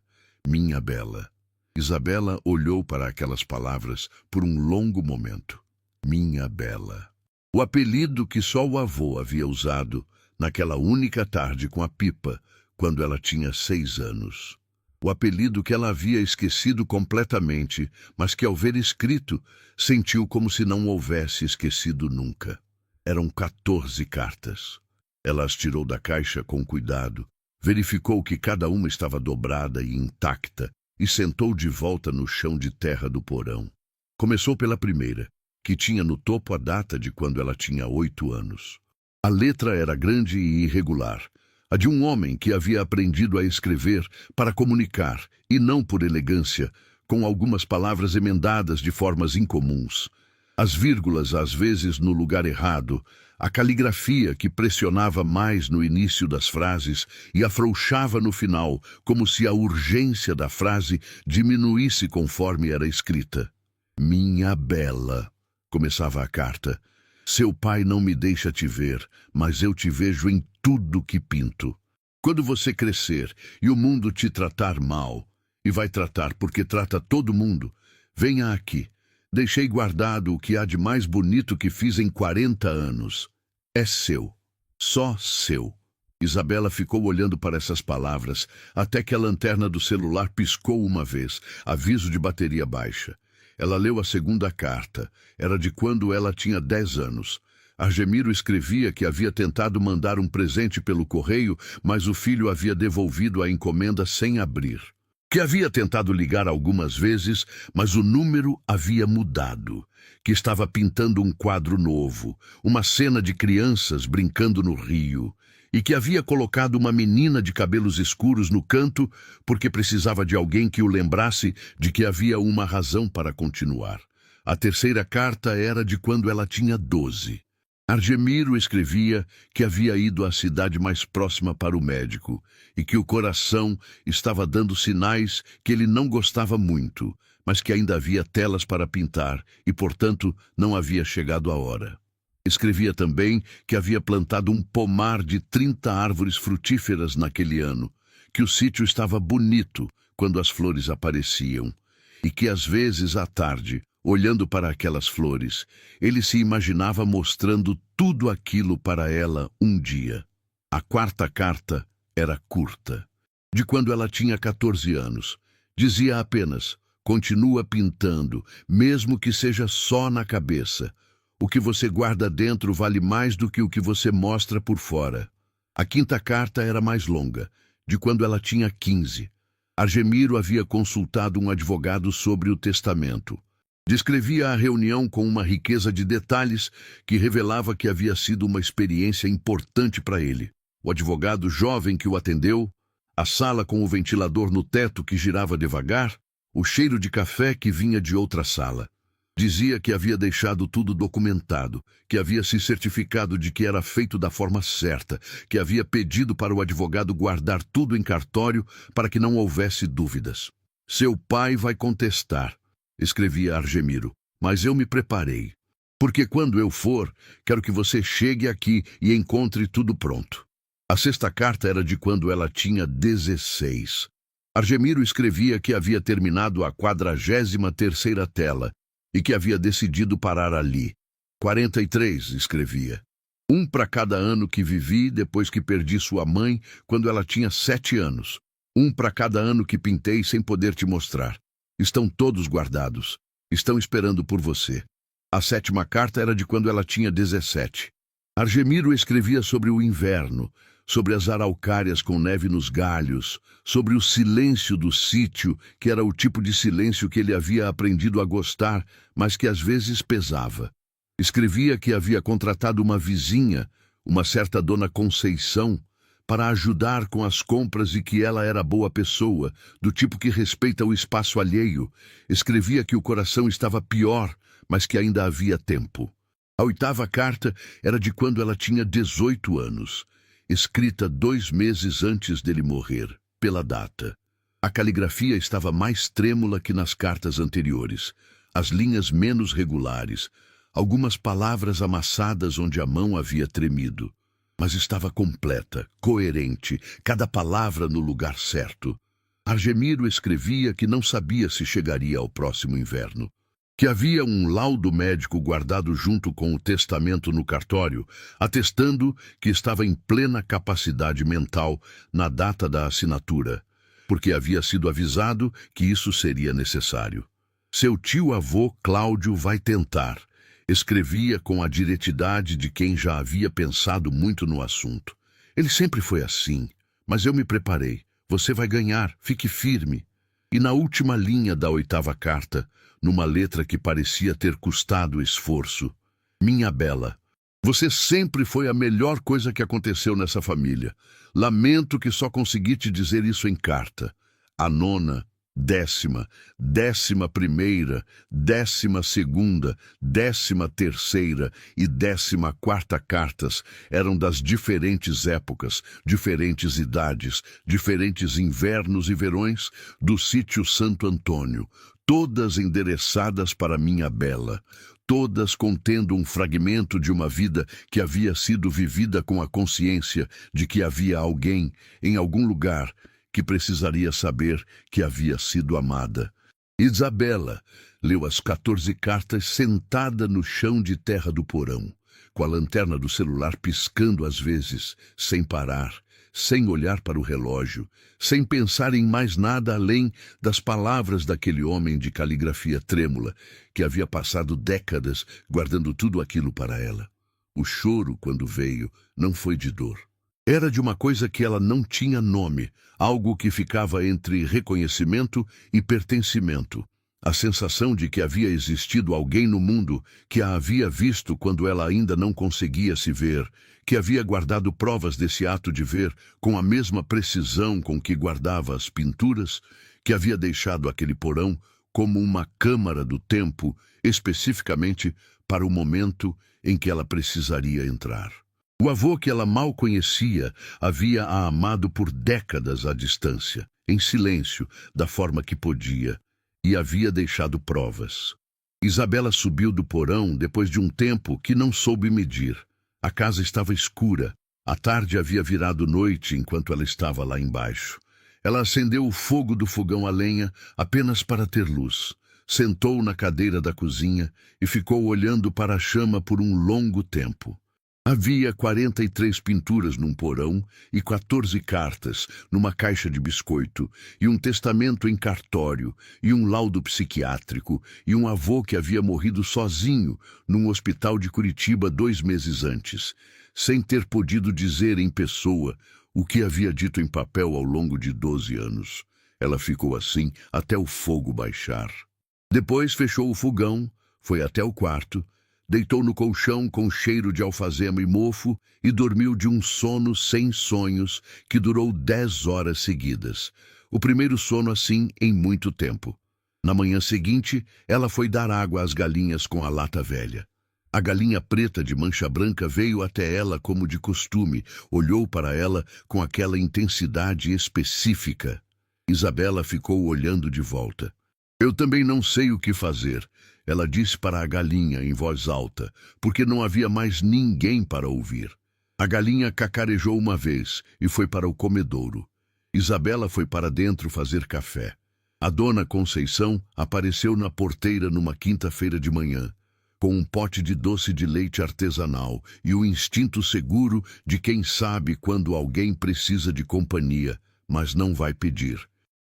Minha Bela. Isabela olhou para aquelas palavras por um longo momento. Minha Bela. O apelido que só o avô havia usado naquela única tarde com a pipa, quando ela tinha 6 anos. O apelido que ela havia esquecido completamente, mas que ao ver escrito, sentiu como se não houvesse esquecido nunca. Eram 14 cartas. Ela as tirou da caixa com cuidado, verificou que cada uma estava dobrada e intacta, e sentou de volta no chão de terra do porão. Começou pela primeira, que tinha no topo a data de quando ela tinha 8 anos. A letra era grande e irregular, a de um homem que havia aprendido a escrever para comunicar, e não por elegância, com algumas palavras emendadas de formas incomuns. As vírgulas, às vezes, no lugar errado, a caligrafia que pressionava mais no início das frases e afrouxava no final, como se a urgência da frase diminuísse conforme era escrita. Minha Bela, começava a carta. Seu pai não me deixa te ver, mas eu te vejo em tudo que pinto. Quando você crescer e o mundo te tratar mal, e vai tratar porque trata todo mundo, venha aqui. Deixei guardado o que há de mais bonito que fiz em 40 anos. É seu. Só seu. Isabela ficou olhando para essas palavras, até que a lanterna do celular piscou uma vez, aviso de bateria baixa. Ela leu a segunda carta. Era de quando ela tinha 10 anos. Argemiro escrevia que havia tentado mandar um presente pelo correio, mas o filho havia devolvido a encomenda sem abrir. Que havia tentado ligar algumas vezes, mas o número havia mudado, que estava pintando um quadro novo, uma cena de crianças brincando no rio, e que havia colocado uma menina de cabelos escuros no canto porque precisava de alguém que o lembrasse de que havia uma razão para continuar. A terceira carta era de quando ela tinha 12. Argemiro escrevia que havia ido à cidade mais próxima para o médico e que o coração estava dando sinais que ele não gostava muito, mas que ainda havia telas para pintar e, portanto, não havia chegado a hora. Escrevia também que havia plantado um pomar de 30 árvores frutíferas naquele ano, que o sítio estava bonito quando as flores apareciam e que, às vezes, à tarde, olhando para aquelas flores, ele se imaginava mostrando tudo aquilo para ela um dia. A quarta carta era curta. De quando ela tinha 14 anos. Dizia apenas, continua pintando, mesmo que seja só na cabeça. O que você guarda dentro vale mais do que o que você mostra por fora. A quinta carta era mais longa, de quando ela tinha 15. Argemiro havia consultado um advogado sobre o testamento. Descrevia a reunião com uma riqueza de detalhes que revelava que havia sido uma experiência importante para ele. O advogado jovem que o atendeu, a sala com o ventilador no teto que girava devagar, o cheiro de café que vinha de outra sala. Dizia que havia deixado tudo documentado, que havia se certificado de que era feito da forma certa, que havia pedido para o advogado guardar tudo em cartório para que não houvesse dúvidas. Seu pai vai contestar, escrevia Argemiro, mas eu me preparei. Porque quando eu for, quero que você chegue aqui e encontre tudo pronto. A sexta carta era de quando ela tinha 16. Argemiro escrevia que havia terminado a 43ª tela e que havia decidido parar ali. 43, escrevia. Um para cada ano que vivi depois que perdi sua mãe quando ela tinha 7 anos. Um para cada ano que pintei sem poder te mostrar. Estão todos guardados. Estão esperando por você. A sétima carta era de quando ela tinha 17. Argemiro escrevia sobre o inverno, sobre as araucárias com neve nos galhos, sobre o silêncio do sítio, que era o tipo de silêncio que ele havia aprendido a gostar, mas que às vezes pesava. Escrevia que havia contratado uma vizinha, uma certa dona Conceição, para ajudar com as compras e que ela era boa pessoa, do tipo que respeita o espaço alheio. Escrevia que o coração estava pior, mas que ainda havia tempo. A 8ª carta era de quando ela tinha 18 anos, escrita 2 meses antes dele morrer, pela data. A caligrafia estava mais trêmula que nas cartas anteriores, as linhas menos regulares, algumas palavras amassadas onde a mão havia tremido. Mas estava completa, coerente, cada palavra no lugar certo. Argemiro escrevia que não sabia se chegaria ao próximo inverno, que havia um laudo médico guardado junto com o testamento no cartório, atestando que estava em plena capacidade mental na data da assinatura, porque havia sido avisado que isso seria necessário. Seu tio-avô Cláudio vai tentar. Escrevia com a diretidade de quem já havia pensado muito no assunto. Ele sempre foi assim, mas eu me preparei. Você vai ganhar, fique firme. E na última linha da 8ª carta, numa letra que parecia ter custado esforço: minha bela, você sempre foi a melhor coisa que aconteceu nessa família. Lamento que só consegui te dizer isso em carta. A 9ª, 10ª, 11ª, 12ª, 13ª e 14ª cartas eram das diferentes épocas, diferentes idades, diferentes invernos e verões do sítio Santo Antônio, todas endereçadas para minha bela, todas contendo um fragmento de uma vida que havia sido vivida com a consciência de que havia alguém, em algum lugar, que precisaria saber que havia sido amada. Isabela leu as 14 cartas sentada no chão de terra do porão, com a lanterna do celular piscando às vezes, sem parar, sem olhar para o relógio, sem pensar em mais nada além das palavras daquele homem de caligrafia trêmula, que havia passado décadas guardando tudo aquilo para ela. O choro, quando veio, não foi de dor. Era de uma coisa que ela não tinha nome, algo que ficava entre reconhecimento e pertencimento. A sensação de que havia existido alguém no mundo que a havia visto quando ela ainda não conseguia se ver, que havia guardado provas desse ato de ver com a mesma precisão com que guardava as pinturas, que havia deixado aquele porão como uma câmara do tempo, especificamente para o momento em que ela precisaria entrar. O avô que ela mal conhecia havia a amado por décadas à distância, em silêncio, da forma que podia, e havia deixado provas. Isabela subiu do porão depois de um tempo que não soube medir. A casa estava escura. A tarde havia virado noite enquanto ela estava lá embaixo. Ela acendeu o fogo do fogão a lenha apenas para ter luz. Sentou na cadeira da cozinha e ficou olhando para a chama por um longo tempo. Havia 43 pinturas num porão e 14 cartas numa caixa de biscoito, e um testamento em cartório, e um laudo psiquiátrico, e um avô que havia morrido sozinho num hospital de Curitiba 2 meses antes, sem ter podido dizer em pessoa o que havia dito em papel ao longo de 12 anos. Ela ficou assim até o fogo baixar. Depois fechou o fogão, foi até o quarto, deitou no colchão com cheiro de alfazema e mofo e dormiu de um sono sem sonhos que durou 10 horas seguidas. O primeiro sono assim em muito tempo. Na manhã seguinte, ela foi dar água às galinhas com a lata velha. A galinha preta de mancha branca veio até ela como de costume, olhou para ela com aquela intensidade específica. Isabela ficou olhando de volta. Eu também não sei o que fazer, ela disse para a galinha em voz alta, porque não havia mais ninguém para ouvir. A galinha cacarejou uma vez e foi para o comedouro. Isabela foi para dentro fazer café. A dona Conceição apareceu na porteira numa quinta-feira de manhã, com um pote de doce de leite artesanal e o instinto seguro de quem sabe quando alguém precisa de companhia, mas não vai pedir.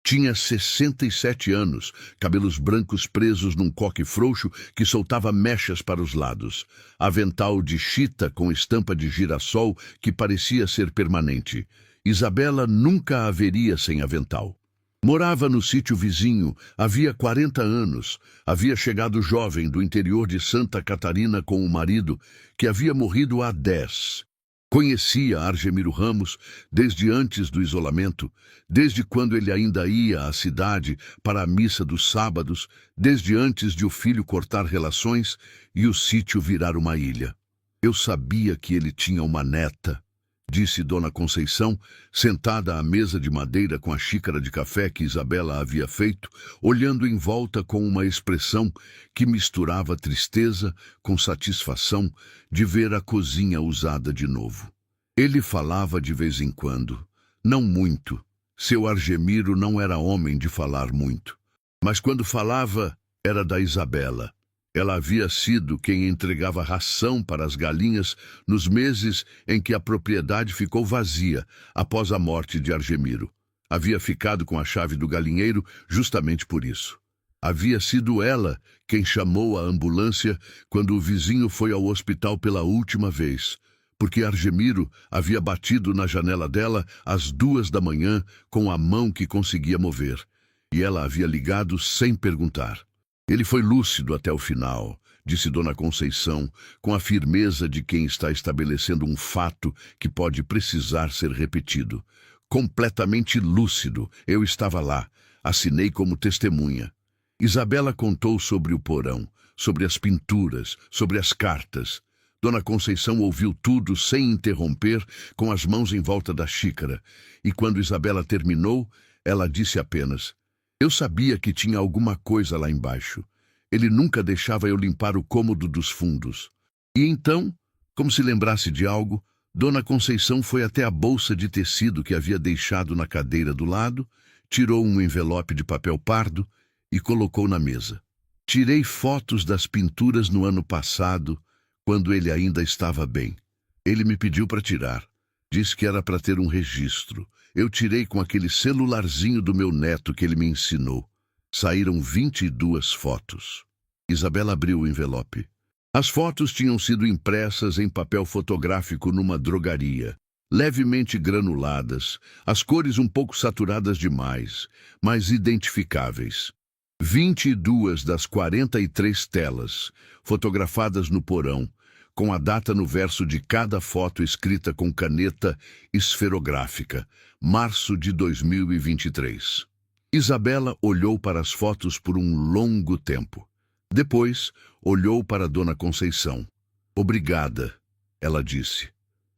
Tinha 67 anos, cabelos brancos presos num coque frouxo que soltava mechas para os lados, avental de chita com estampa de girassol que parecia ser permanente. Isabela nunca a veria sem avental. Morava no sítio vizinho, havia 40 anos, havia chegado jovem do interior de Santa Catarina com o marido, que havia morrido há 10. Conhecia Argemiro Ramos desde antes do isolamento, desde quando ele ainda ia à cidade para a missa dos sábados, desde antes de o filho cortar relações e o sítio virar uma ilha. Eu sabia que ele tinha uma neta, disse Dona Conceição, sentada à mesa de madeira com a xícara de café que Isabela havia feito, olhando em volta com uma expressão que misturava tristeza com satisfação de ver a cozinha usada de novo. Ele falava de vez em quando, não muito. Seu Argemiro não era homem de falar muito. Mas quando falava, era da Isabela. Ela havia sido quem entregava ração para as galinhas nos meses em que a propriedade ficou vazia após a morte de Argemiro. Havia ficado com a chave do galinheiro justamente por isso. Havia sido ela quem chamou a ambulância quando o vizinho foi ao hospital pela última vez, porque Argemiro havia batido na janela dela às 2 da manhã com a mão que conseguia mover, e ela havia ligado sem perguntar. Ele foi lúcido até o final, disse Dona Conceição, com a firmeza de quem está estabelecendo um fato que pode precisar ser repetido. Completamente lúcido, eu estava lá, assinei como testemunha. Isabela contou sobre o porão, sobre as pinturas, sobre as cartas. Dona Conceição ouviu tudo sem interromper, com as mãos em volta da xícara, e quando Isabela terminou, ela disse apenas: "Eu sabia que tinha alguma coisa lá embaixo. Ele nunca deixava eu limpar o cômodo dos fundos." E então, como se lembrasse de algo, Dona Conceição foi até a bolsa de tecido que havia deixado na cadeira do lado, tirou um envelope de papel pardo e colocou na mesa. "Tirei fotos das pinturas no ano passado, quando ele ainda estava bem. Ele me pediu para tirar. Disse que era para ter um registro. Eu tirei com aquele celularzinho do meu neto que ele me ensinou. Saíram 22 fotos." Isabela abriu o envelope. As fotos tinham sido impressas em papel fotográfico numa drogaria, levemente granuladas, as cores um pouco saturadas demais, mas identificáveis. 22 das 43 telas, fotografadas no porão, com a data no verso de cada foto escrita com caneta esferográfica, março de 2023. Isabela olhou para as fotos por um longo tempo. Depois, olhou para Dona Conceição. "Obrigada", ela disse.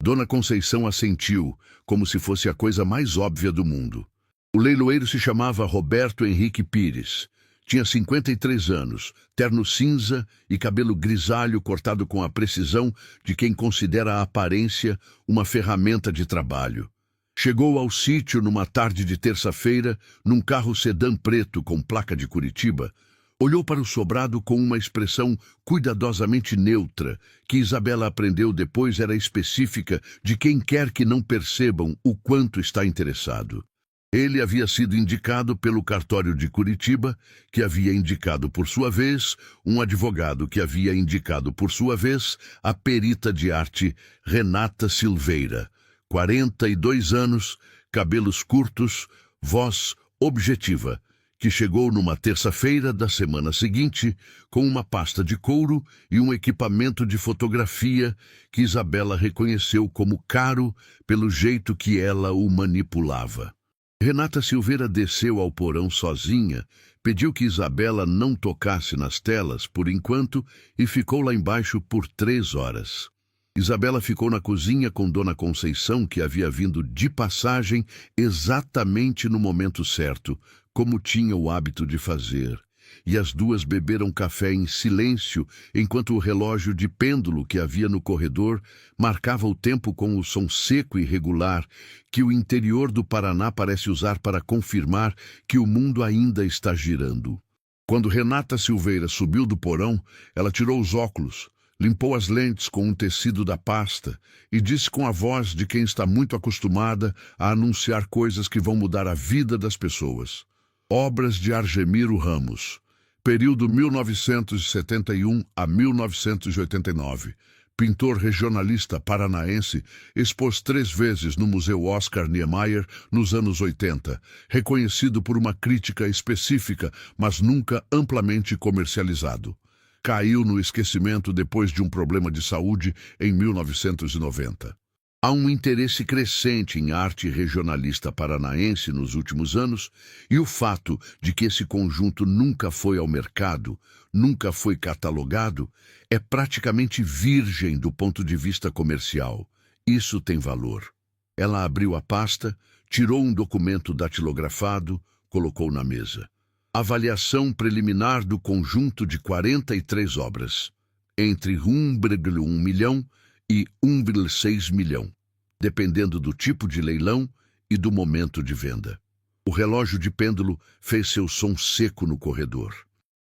Dona Conceição assentiu, como se fosse a coisa mais óbvia do mundo. O leiloeiro se chamava Roberto Henrique Pires. Tinha 53 anos, terno cinza e cabelo grisalho cortado com a precisão de quem considera a aparência uma ferramenta de trabalho. Chegou ao sítio numa tarde de terça-feira, num carro sedã preto com placa de Curitiba. Olhou para o sobrado com uma expressão cuidadosamente neutra, que Isabela aprendeu depois era específica de quem quer que não percebam o quanto está interessado. Ele havia sido indicado pelo cartório de Curitiba, que havia indicado por sua vez um advogado que havia indicado por sua vez a perita de arte Renata Silveira, 42 anos, cabelos curtos, voz objetiva, que chegou numa terça-feira da semana seguinte com uma pasta de couro e um equipamento de fotografia que Isabela reconheceu como caro pelo jeito que ela o manipulava. Renata Silveira desceu ao porão sozinha, pediu que Isabela não tocasse nas telas por enquanto e ficou lá embaixo por 3 horas. Isabela ficou na cozinha com Dona Conceição, que havia vindo de passagem exatamente no momento certo, como tinha o hábito de fazer. E as duas beberam café em silêncio, enquanto o relógio de pêndulo que havia no corredor marcava o tempo com o som seco e regular que o interior do Paraná parece usar para confirmar que o mundo ainda está girando. Quando Renata Silveira subiu do porão, ela tirou os óculos, limpou as lentes com um tecido da pasta e disse com a voz de quem está muito acostumada a anunciar coisas que vão mudar a vida das pessoas. Obras de Argemiro Ramos, período 1971 a 1989. Pintor regionalista paranaense, expôs 3 vezes no Museu Oscar Niemeyer nos anos 80, reconhecido por uma crítica específica, mas nunca amplamente comercializado. Caiu no esquecimento depois de um problema de saúde em 1990. Há um interesse crescente em arte regionalista paranaense nos últimos anos, e o fato de que esse conjunto nunca foi ao mercado, nunca foi catalogado, é praticamente virgem do ponto de vista comercial. Isso tem valor. Ela abriu a pasta, tirou um documento datilografado, colocou na mesa. Avaliação preliminar do conjunto de 43 obras, entre 1,1 milhão e 1,6 milhão, dependendo do tipo de leilão e do momento de venda. O relógio de pêndulo fez seu som seco no corredor.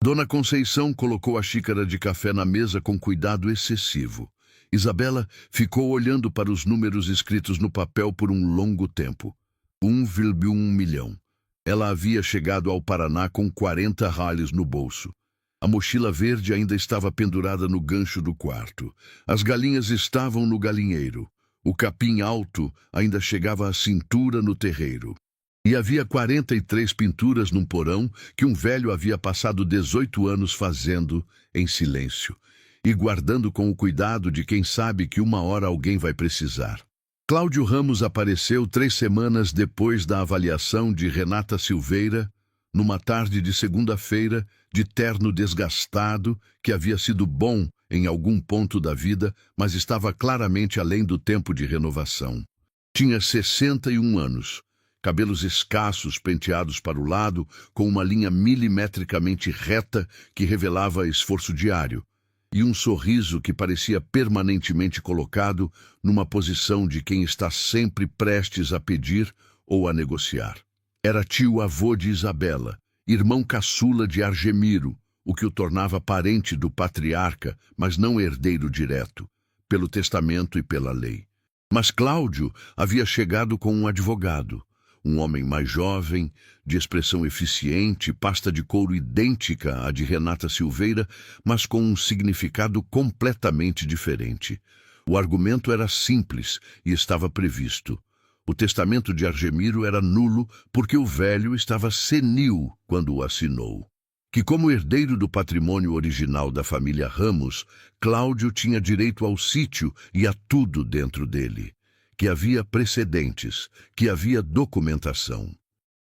Dona Conceição colocou a xícara de café na mesa com cuidado excessivo. Isabela ficou olhando para os números escritos no papel por um longo tempo. 1,1 milhão. Ela havia chegado ao Paraná com 40 rallies no bolso. A mochila verde ainda estava pendurada no gancho do quarto. As galinhas estavam no galinheiro. O capim alto ainda chegava à cintura no terreiro. E havia 43 pinturas num porão que um velho havia passado 18 anos fazendo em silêncio e guardando com o cuidado de quem sabe que uma hora alguém vai precisar. Cláudio Ramos apareceu 3 semanas depois da avaliação de Renata Silveira, numa tarde de segunda-feira, de terno desgastado, que havia sido bom em algum ponto da vida, mas estava claramente além do tempo de renovação. Tinha 61 anos, cabelos escassos penteados para o lado, com uma linha milimetricamente reta que revelava esforço diário, e um sorriso que parecia permanentemente colocado numa posição de quem está sempre prestes a pedir ou a negociar. Era tio-avô de Isabela, irmão caçula de Argemiro, o que o tornava parente do patriarca, mas não herdeiro direto, pelo testamento e pela lei. Mas Cláudio havia chegado com um advogado, um homem mais jovem, de expressão eficiente, pasta de couro idêntica à de Renata Silveira, mas com um significado completamente diferente. O argumento era simples e estava previsto. O testamento de Argemiro era nulo porque o velho estava senil quando o assinou. Que, como herdeiro do patrimônio original da família Ramos, Cláudio tinha direito ao sítio e a tudo dentro dele. Que havia precedentes, que havia documentação.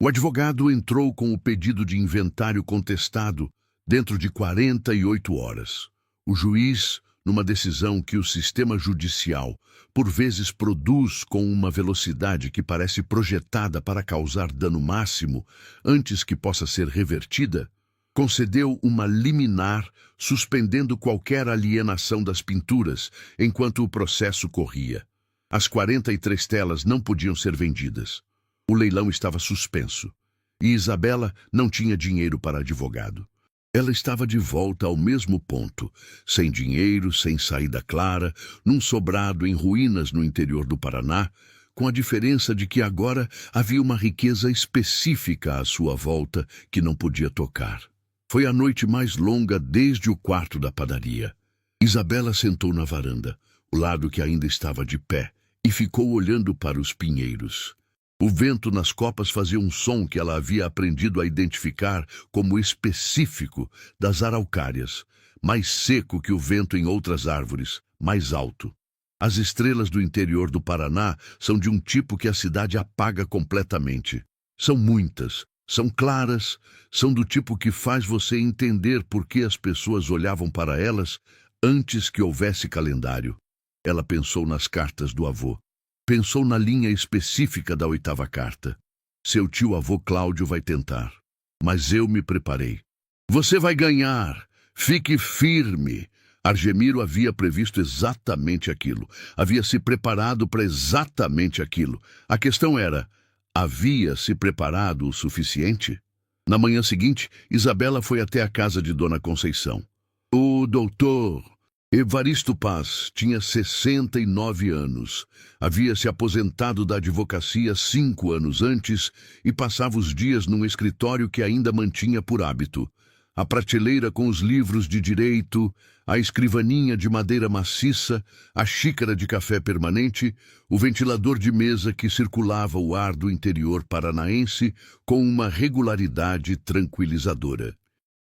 O advogado entrou com o pedido de inventário contestado dentro de 48 horas. O juiz, numa decisão que o sistema judicial por vezes produz com uma velocidade que parece projetada para causar dano máximo antes que possa ser revertida, concedeu uma liminar suspendendo qualquer alienação das pinturas enquanto o processo corria. As 43 telas não podiam ser vendidas. O leilão estava suspenso. E Isabela não tinha dinheiro para advogado. Ela estava de volta ao mesmo ponto, sem dinheiro, sem saída clara, num sobrado em ruínas no interior do Paraná, com a diferença de que agora havia uma riqueza específica à sua volta que não podia tocar. Foi a noite mais longa desde o quarto da padaria. Isabela sentou na varanda, o lado que ainda estava de pé, e ficou olhando para os pinheiros. O vento nas copas fazia um som que ela havia aprendido a identificar como específico das araucárias, mais seco que o vento em outras árvores, mais alto. As estrelas do interior do Paraná são de um tipo que a cidade apaga completamente. São muitas, são claras, são do tipo que faz você entender por que as pessoas olhavam para elas antes que houvesse calendário. Ela pensou nas cartas do avô. Pensou na linha específica da 8ª carta. Seu tio-avô Cláudio vai tentar. Mas eu me preparei. Você vai ganhar. Fique firme. Argemiro havia previsto exatamente aquilo. Havia se preparado para exatamente aquilo. A questão era, havia se preparado o suficiente? Na manhã seguinte, Isabela foi até a casa de Dona Conceição. O doutor Evaristo Paz tinha 69 anos. Havia se aposentado da advocacia 5 anos antes e passava os dias num escritório que ainda mantinha por hábito. A prateleira com os livros de direito, a escrivaninha de madeira maciça, a xícara de café permanente, o ventilador de mesa que circulava o ar do interior paranaense com uma regularidade tranquilizadora.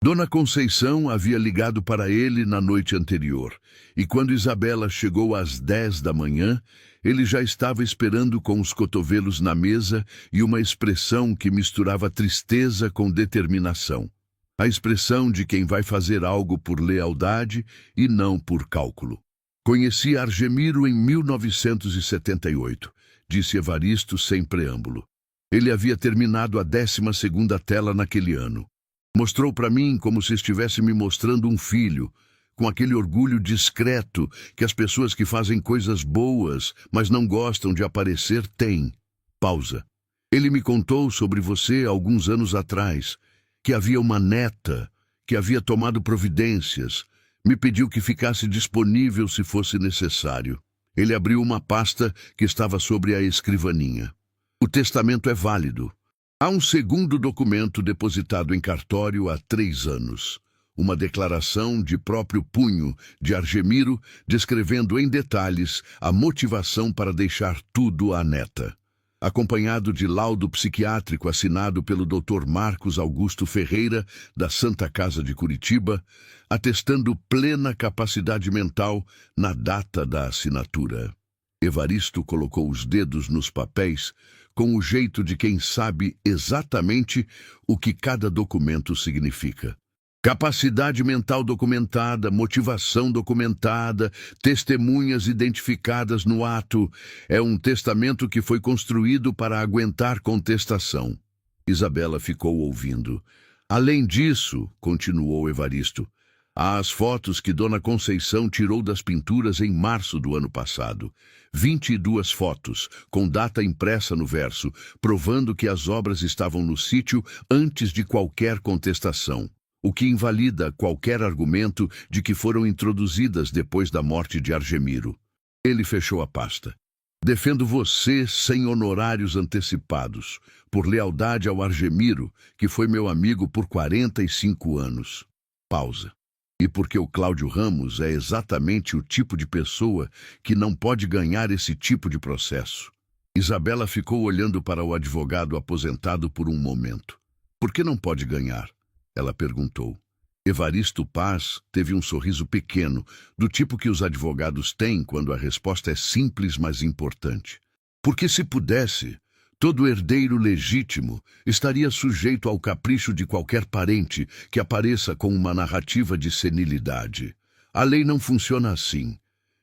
Dona Conceição havia ligado para ele na noite anterior, e quando Isabela chegou às 10 da manhã, Ele já estava esperando com os cotovelos na mesa e uma expressão que misturava tristeza com determinação. A expressão de quem vai fazer algo por lealdade e não por cálculo. Conheci Argemiro em 1978, disse Evaristo sem preâmbulo. Ele havia terminado a 12ª tela naquele ano. Mostrou para mim como se estivesse me mostrando um filho, com aquele orgulho discreto que as pessoas que fazem coisas boas, mas não gostam de aparecer, têm. Pausa. Ele me contou sobre você alguns anos atrás, que havia uma neta, que havia tomado providências. Me pediu que ficasse disponível se fosse necessário. Ele abriu uma pasta que estava sobre a escrivaninha. O testamento é válido. Há um segundo documento depositado em cartório há 3 anos. Uma declaração de próprio punho de Argemiro, descrevendo em detalhes a motivação para deixar tudo à neta. Acompanhado de laudo psiquiátrico assinado pelo Dr. Marcos Augusto Ferreira, da Santa Casa de Curitiba, atestando plena capacidade mental na data da assinatura. Evaristo colocou os dedos nos papéis com o jeito de quem sabe exatamente o que cada documento significa. Capacidade mental documentada, motivação documentada, testemunhas identificadas no ato. É um testamento que foi construído para aguentar contestação. Isabela ficou ouvindo. Além disso, continuou Evaristo, há as fotos que Dona Conceição tirou das pinturas em março do ano passado. 22 fotos, com data impressa no verso, provando que as obras estavam no sítio antes de qualquer contestação. O que invalida qualquer argumento de que foram introduzidas depois da morte de Argemiro. Ele fechou a pasta. Defendo você sem honorários antecipados, por lealdade ao Argemiro, que foi meu amigo por 45 anos. Pausa. E porque o Cláudio Ramos é exatamente o tipo de pessoa que não pode ganhar esse tipo de processo. Isabela ficou olhando para o advogado aposentado por um momento. Por que não pode ganhar? Ela perguntou. Evaristo Paz teve um sorriso pequeno, do tipo que os advogados têm quando a resposta é simples, mas importante. Porque se pudesse, todo herdeiro legítimo estaria sujeito ao capricho de qualquer parente que apareça com uma narrativa de senilidade. A lei não funciona assim,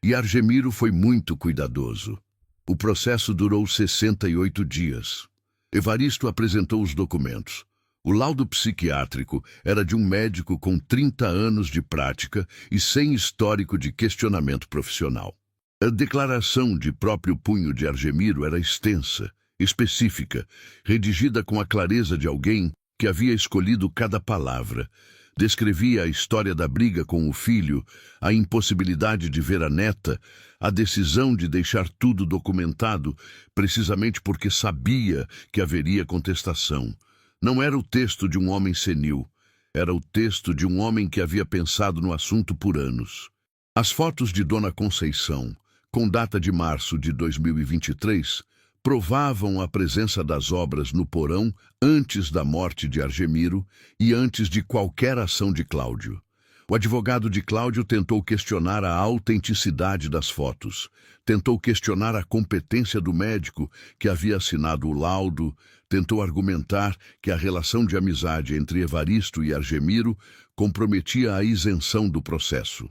e Argemiro foi muito cuidadoso. O processo durou 68 dias. Evaristo apresentou os documentos. O laudo psiquiátrico era de um médico com 30 anos de prática e sem histórico de questionamento profissional. A declaração de próprio punho de Argemiro era extensa, específica, redigida com a clareza de alguém que havia escolhido cada palavra. Descrevia a história da briga com o filho, a impossibilidade de ver a neta, a decisão de deixar tudo documentado, precisamente porque sabia que haveria contestação. Não era o texto de um homem senil, era o texto de um homem que havia pensado no assunto por anos. As fotos de Dona Conceição, com data de março de 2023, provavam a presença das obras no porão antes da morte de Argemiro e antes de qualquer ação de Cláudio. O advogado de Cláudio tentou questionar a autenticidade das fotos, tentou questionar a competência do médico que havia assinado o laudo, tentou argumentar que a relação de amizade entre Evaristo e Argemiro comprometia a isenção do processo.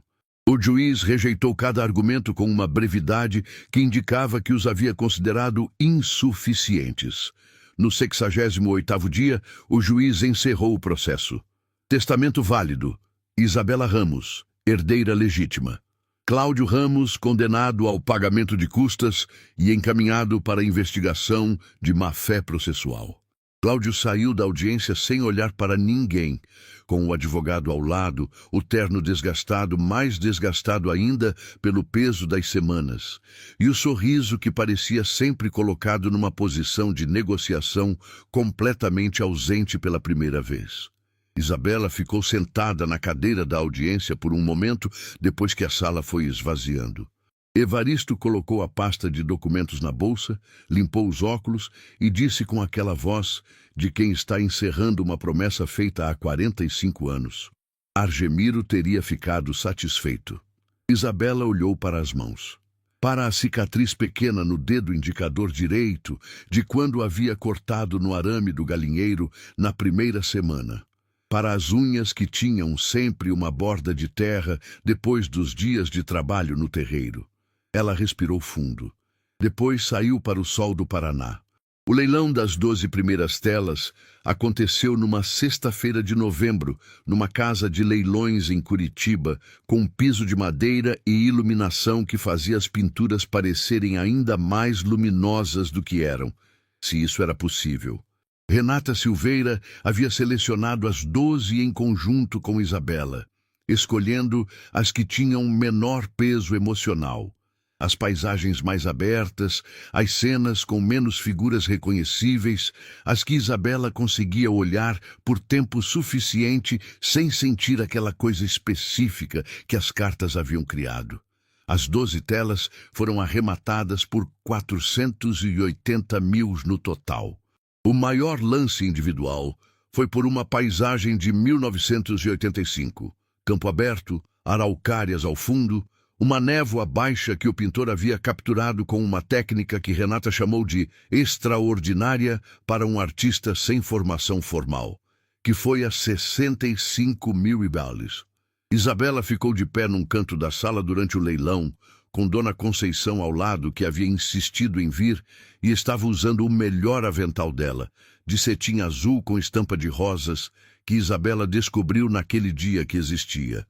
O juiz rejeitou cada argumento com uma brevidade que indicava que os havia considerado insuficientes. No 68º dia, o juiz encerrou o processo. Testamento válido. Isabela Ramos, herdeira legítima. Cláudio Ramos, condenado ao pagamento de custas e encaminhado para a investigação de má-fé processual. Cláudio saiu da audiência sem olhar para ninguém, com o advogado ao lado, o terno desgastado, mais desgastado ainda pelo peso das semanas, e o sorriso que parecia sempre colocado numa posição de negociação completamente ausente pela primeira vez. Isabela ficou sentada na cadeira da audiência por um momento, depois que a sala foi esvaziando. Evaristo colocou a pasta de documentos na bolsa, limpou os óculos e disse com aquela voz de quem está encerrando uma promessa feita há 45 anos. Argemiro teria ficado satisfeito. Isabela olhou para as mãos. para a cicatriz pequena no dedo indicador direito de quando havia cortado no arame do galinheiro na primeira semana, para as unhas que tinham sempre uma borda de terra depois dos dias de trabalho no terreiro. Ela respirou fundo. Depois saiu para o sol do Paraná. O leilão das 12 primeiras telas aconteceu numa sexta-feira de novembro, numa casa de leilões em Curitiba, com um piso de madeira e iluminação que fazia as pinturas parecerem ainda mais luminosas do que eram, se isso era possível. Renata Silveira havia selecionado as 12 em conjunto com Isabela, escolhendo as que tinham menor peso emocional. As paisagens mais abertas, as cenas com menos figuras reconhecíveis, as que Isabela conseguia olhar por tempo suficiente sem sentir aquela coisa específica que as cartas haviam criado. As 12 telas foram arrematadas por 480 mil no total. O maior lance individual foi por uma paisagem de 1985. Campo aberto, araucárias ao fundo, uma névoa baixa que o pintor havia capturado com uma técnica que Renata chamou de extraordinária para um artista sem formação formal, que foi a 65 mil ibales. Isabela ficou de pé num canto da sala durante o leilão, com Dona Conceição ao lado, que havia insistido em vir e estava usando o melhor avental dela, de cetim azul com estampa de rosas, que Isabela descobriu naquele dia que existia.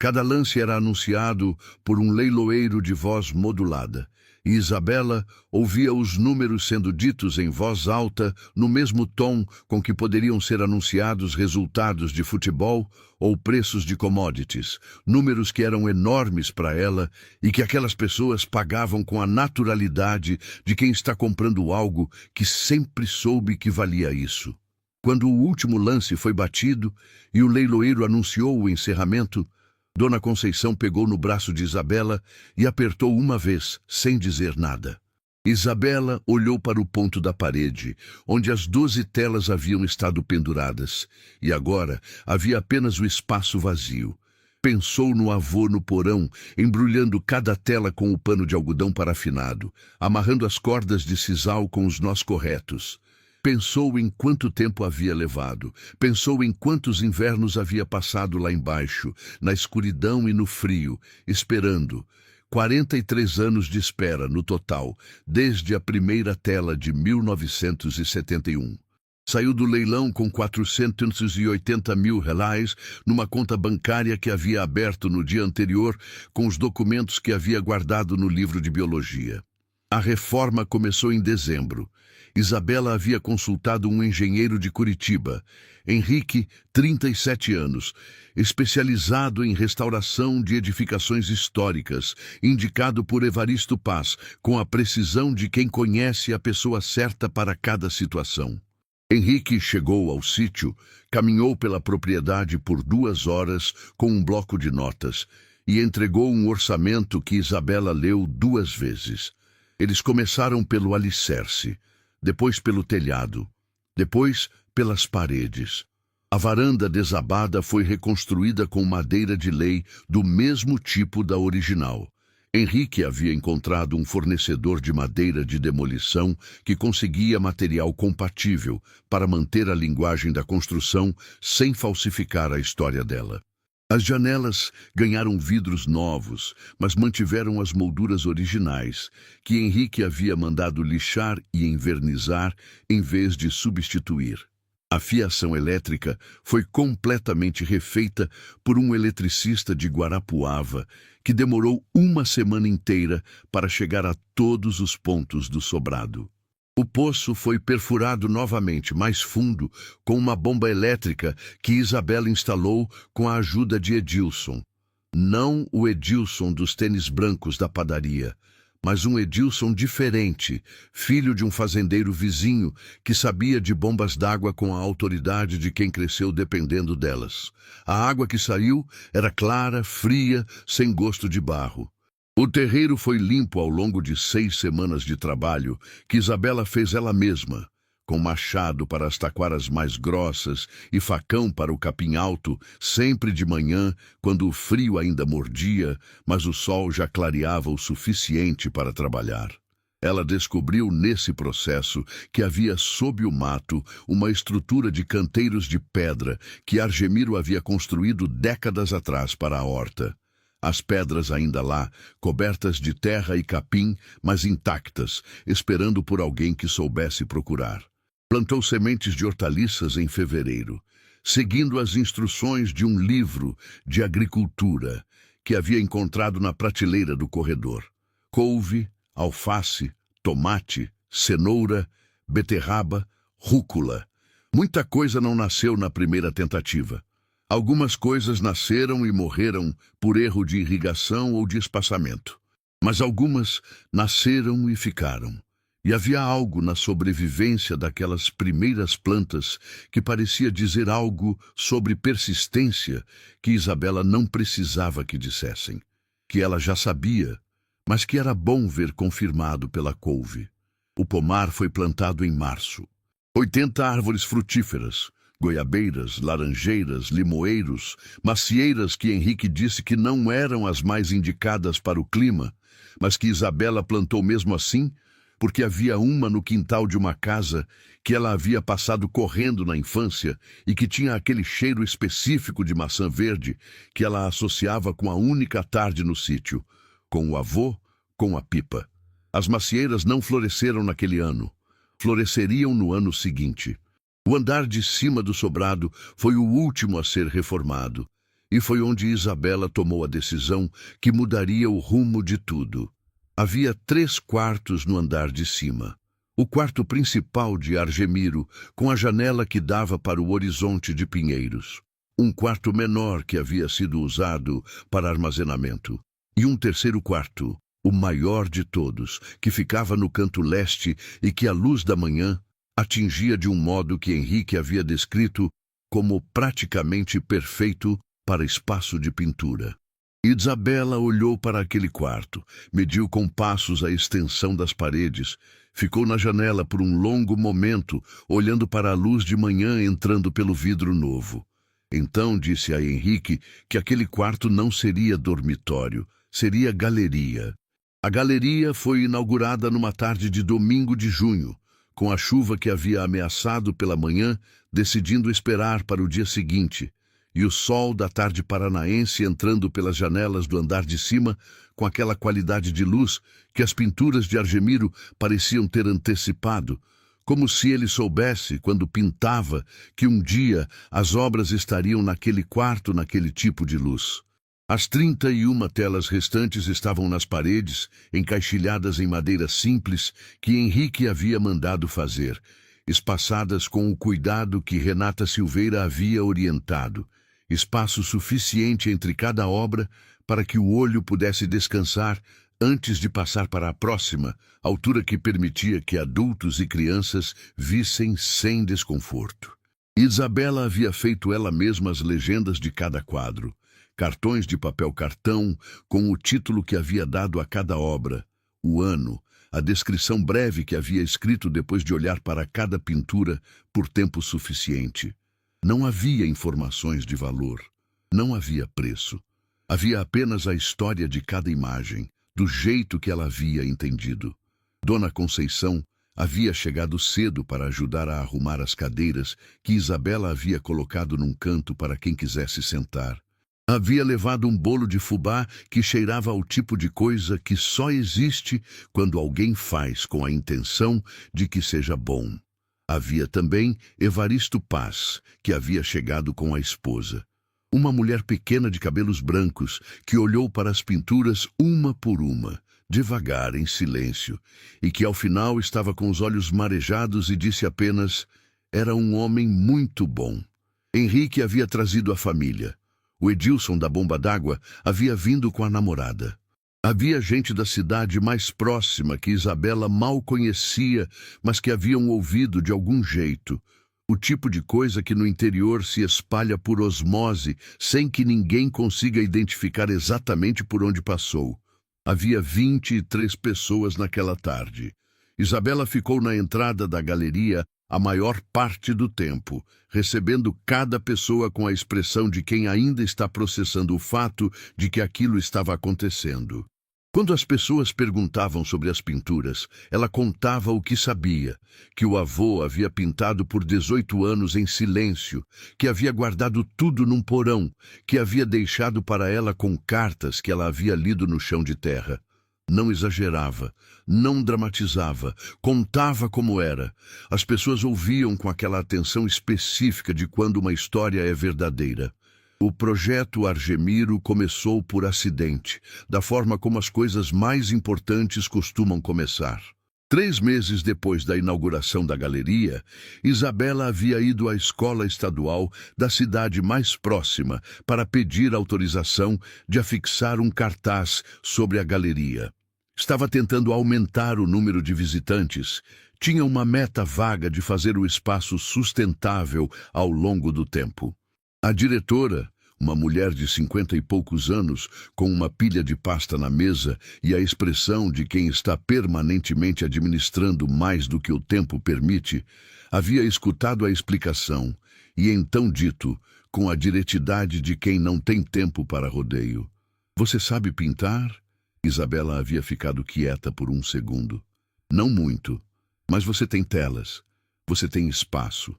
Cada lance era anunciado por um leiloeiro de voz modulada, e Isabela ouvia os números sendo ditos em voz alta, no mesmo tom com que poderiam ser anunciados resultados de futebol ou preços de commodities, números que eram enormes para ela e que aquelas pessoas pagavam com a naturalidade de quem está comprando algo que sempre soube que valia isso. Quando o último lance foi batido e o leiloeiro anunciou o encerramento, Dona Conceição pegou no braço de Isabela e apertou uma vez, sem dizer nada. Isabela olhou para o ponto da parede, onde as 12 telas haviam estado penduradas, e agora havia apenas o espaço vazio. Pensou no avô no porão, embrulhando cada tela com o pano de algodão parafinado, amarrando as cordas de sisal com os nós corretos. Pensou em quanto tempo havia levado, pensou em quantos invernos havia passado lá embaixo, na escuridão e no frio, esperando. 43 anos de espera no total, desde a primeira tela de 1971. Saiu do leilão com 480 mil reais numa conta bancária que havia aberto no dia anterior com os documentos que havia guardado no livro de biologia. A reforma começou em dezembro. Isabela havia consultado um engenheiro de Curitiba, Henrique, 37 anos, especializado em restauração de edificações históricas, indicado por Evaristo Paz, com a precisão de quem conhece a pessoa certa para cada situação. Henrique chegou ao sítio, caminhou pela propriedade por 2 horas com um bloco de notas e entregou um orçamento que Isabela leu 2 vezes. Eles começaram pelo alicerce, depois pelo telhado, depois pelas paredes. A varanda desabada foi reconstruída com madeira de lei do mesmo tipo da original. Henrique havia encontrado um fornecedor de madeira de demolição que conseguia material compatível para manter a linguagem da construção sem falsificar a história dela. As janelas ganharam vidros novos, mas mantiveram as molduras originais, que Henrique havia mandado lixar e envernizar em vez de substituir. A fiação elétrica foi completamente refeita por um eletricista de Guarapuava, que demorou 1 semana inteira para chegar a todos os pontos do sobrado. O poço foi perfurado novamente, mais fundo, com uma bomba elétrica que Isabela instalou com a ajuda de Edilson. Não o Edilson dos tênis brancos da padaria, mas um Edilson diferente, filho de um fazendeiro vizinho que sabia de bombas d'água com a autoridade de quem cresceu dependendo delas. A água que saiu era clara, fria, sem gosto de barro. O terreiro foi limpo ao longo de 6 semanas de trabalho que Isabela fez ela mesma, com machado para as taquaras mais grossas e facão para o capim alto, sempre de manhã, quando o frio ainda mordia, mas o sol já clareava o suficiente para trabalhar. Ela descobriu nesse processo que havia sob o mato uma estrutura de canteiros de pedra que Argemiro havia construído décadas atrás para a horta. As pedras ainda lá, cobertas de terra e capim, mas intactas, esperando por alguém que soubesse procurar. Plantou sementes de hortaliças em fevereiro, seguindo as instruções de um livro de agricultura que havia encontrado na prateleira do corredor. Couve, alface, tomate, cenoura, beterraba, rúcula. Muita coisa não nasceu na primeira tentativa. Algumas coisas nasceram e morreram por erro de irrigação ou de espaçamento. Mas algumas nasceram e ficaram. E havia algo na sobrevivência daquelas primeiras plantas que parecia dizer algo sobre persistência que Isabela não precisava que dissessem, que ela já sabia, mas que era bom ver confirmado pela couve. O pomar foi plantado em março. 80 árvores frutíferas, goiabeiras, laranjeiras, limoeiros, macieiras que Henrique disse que não eram as mais indicadas para o clima, mas que Isabela plantou mesmo assim, porque havia uma no quintal de uma casa que ela havia passado correndo na infância e que tinha aquele cheiro específico de maçã verde que ela associava com a única tarde no sítio, com o avô, com a pipa. As macieiras não floresceram naquele ano. Floresceriam no ano seguinte. O andar de cima do sobrado foi o último a ser reformado, e foi onde Isabela tomou a decisão que mudaria o rumo de tudo. Havia 3 quartos no andar de cima. O quarto principal de Argemiro, com a janela que dava para o horizonte de pinheiros. Um quarto menor que havia sido usado para armazenamento. E um terceiro quarto, o maior de todos, que ficava no canto leste e que a luz da manhã atingia de um modo que Henrique havia descrito como praticamente perfeito para espaço de pintura. Isabela olhou para aquele quarto, mediu com passos a extensão das paredes, ficou na janela por um longo momento, olhando para a luz de manhã entrando pelo vidro novo. Então disse a Henrique que aquele quarto não seria dormitório, seria galeria. A galeria foi inaugurada numa tarde de domingo de junho, com a chuva que havia ameaçado pela manhã, decidindo esperar para o dia seguinte, e o sol da tarde paranaense entrando pelas janelas do andar de cima com aquela qualidade de luz que as pinturas de Argemiro pareciam ter antecipado, como se ele soubesse, quando pintava, que um dia as obras estariam naquele quarto, naquele tipo de luz. As 31 telas restantes estavam nas paredes, encaixilhadas em madeira simples que Henrique havia mandado fazer, espaçadas com o cuidado que Renata Silveira havia orientado, espaço suficiente entre cada obra para que o olho pudesse descansar antes de passar para a próxima, altura que permitia que adultos e crianças vissem sem desconforto. Isabela havia feito ela mesma as legendas de cada quadro, cartões de papel cartão com o título que havia dado a cada obra, o ano, a descrição breve que havia escrito depois de olhar para cada pintura por tempo suficiente. Não havia informações de valor, não havia preço. Havia apenas a história de cada imagem, do jeito que ela havia entendido. Dona Conceição havia chegado cedo para ajudar a arrumar as cadeiras que Isabela havia colocado num canto para quem quisesse sentar. Havia levado um bolo de fubá que cheirava ao tipo de coisa que só existe quando alguém faz com a intenção de que seja bom. Havia também Evaristo Paz, que havia chegado com a esposa. Uma mulher pequena de cabelos brancos que olhou para as pinturas uma por uma, devagar, em silêncio, e que ao final estava com os olhos marejados e disse apenas: era um homem muito bom. Henrique havia trazido a família. O Edilson da bomba d'água havia vindo com a namorada. Havia gente da cidade mais próxima que Isabela mal conhecia, mas que haviam ouvido de algum jeito. O tipo de coisa que no interior se espalha por osmose, sem que ninguém consiga identificar exatamente por onde passou. Havia 23 pessoas naquela tarde. Isabela ficou na entrada da galeria a maior parte do tempo, recebendo cada pessoa com a expressão de quem ainda está processando o fato de que aquilo estava acontecendo. Quando as pessoas perguntavam sobre as pinturas, ela contava o que sabia, que o avô havia pintado por 18 anos em silêncio, que havia guardado tudo num porão, que havia deixado para ela com cartas que ela havia lido no chão de terra. Não exagerava, não dramatizava, contava como era. As pessoas ouviam com aquela atenção específica de quando uma história é verdadeira. O projeto Argemiro começou por acidente, da forma como as coisas mais importantes costumam começar. 3 meses depois da inauguração da galeria, Isabela havia ido à escola estadual da cidade mais próxima para pedir autorização de afixar um cartaz sobre a galeria. Estava tentando aumentar o número de visitantes. Tinha uma meta vaga de fazer o espaço sustentável ao longo do tempo. A diretora, uma mulher de 50 e poucos anos, com uma pilha de pasta na mesa e a expressão de quem está permanentemente administrando mais do que o tempo permite, havia escutado a explicação e então dito, com a diretidade de quem não tem tempo para rodeio: "Você sabe pintar?" Isabela havia ficado quieta por um segundo. "Não muito, mas você tem telas, você tem espaço.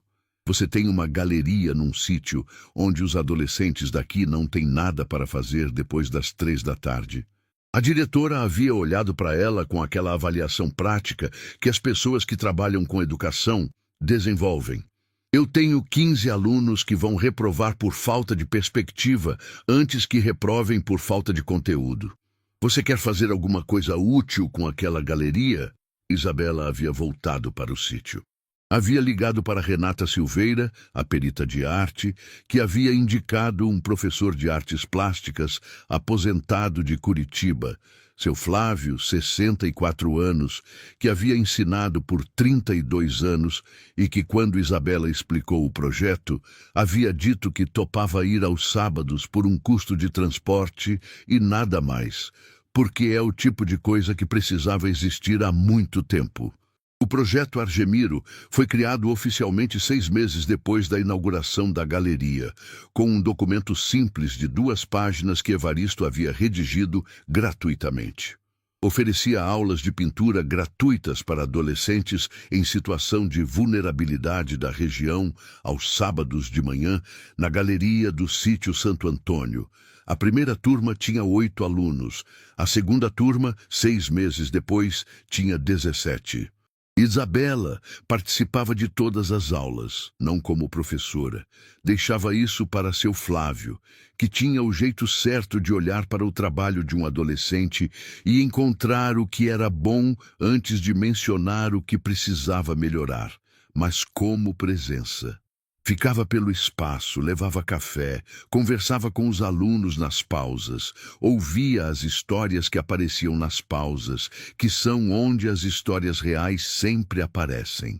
Você tem uma galeria num sítio onde os adolescentes daqui não têm nada para fazer depois das 3 da tarde. A diretora havia olhado para ela com aquela avaliação prática que as pessoas que trabalham com educação desenvolvem. "Eu tenho 15 alunos que vão reprovar por falta de perspectiva antes que reprovem por falta de conteúdo. Você quer fazer alguma coisa útil com aquela galeria?" Isabela havia voltado para o sítio. Havia ligado para Renata Silveira, a perita de arte, que havia indicado um professor de artes plásticas aposentado de Curitiba, seu Flávio, 64 anos, que havia ensinado por 32 anos e que, quando Isabela explicou o projeto, havia dito que topava ir aos sábados por um custo de transporte e nada mais, porque é o tipo de coisa que precisava existir há muito tempo. O projeto Argemiro foi criado oficialmente 6 meses depois da inauguração da galeria, com um documento simples de 2 páginas que Evaristo havia redigido gratuitamente. Oferecia aulas de pintura gratuitas para adolescentes em situação de vulnerabilidade da região aos sábados de manhã na galeria do Sítio Santo Antônio. A primeira turma tinha 8 alunos, a segunda turma, 6 meses depois, tinha 17. Isabela participava de todas as aulas, não como professora. Deixava isso para seu Flávio, que tinha o jeito certo de olhar para o trabalho de um adolescente e encontrar o que era bom antes de mencionar o que precisava melhorar, mas como presença. Ficava pelo espaço, levava café, conversava com os alunos nas pausas, ouvia as histórias que apareciam nas pausas, que são onde as histórias reais sempre aparecem.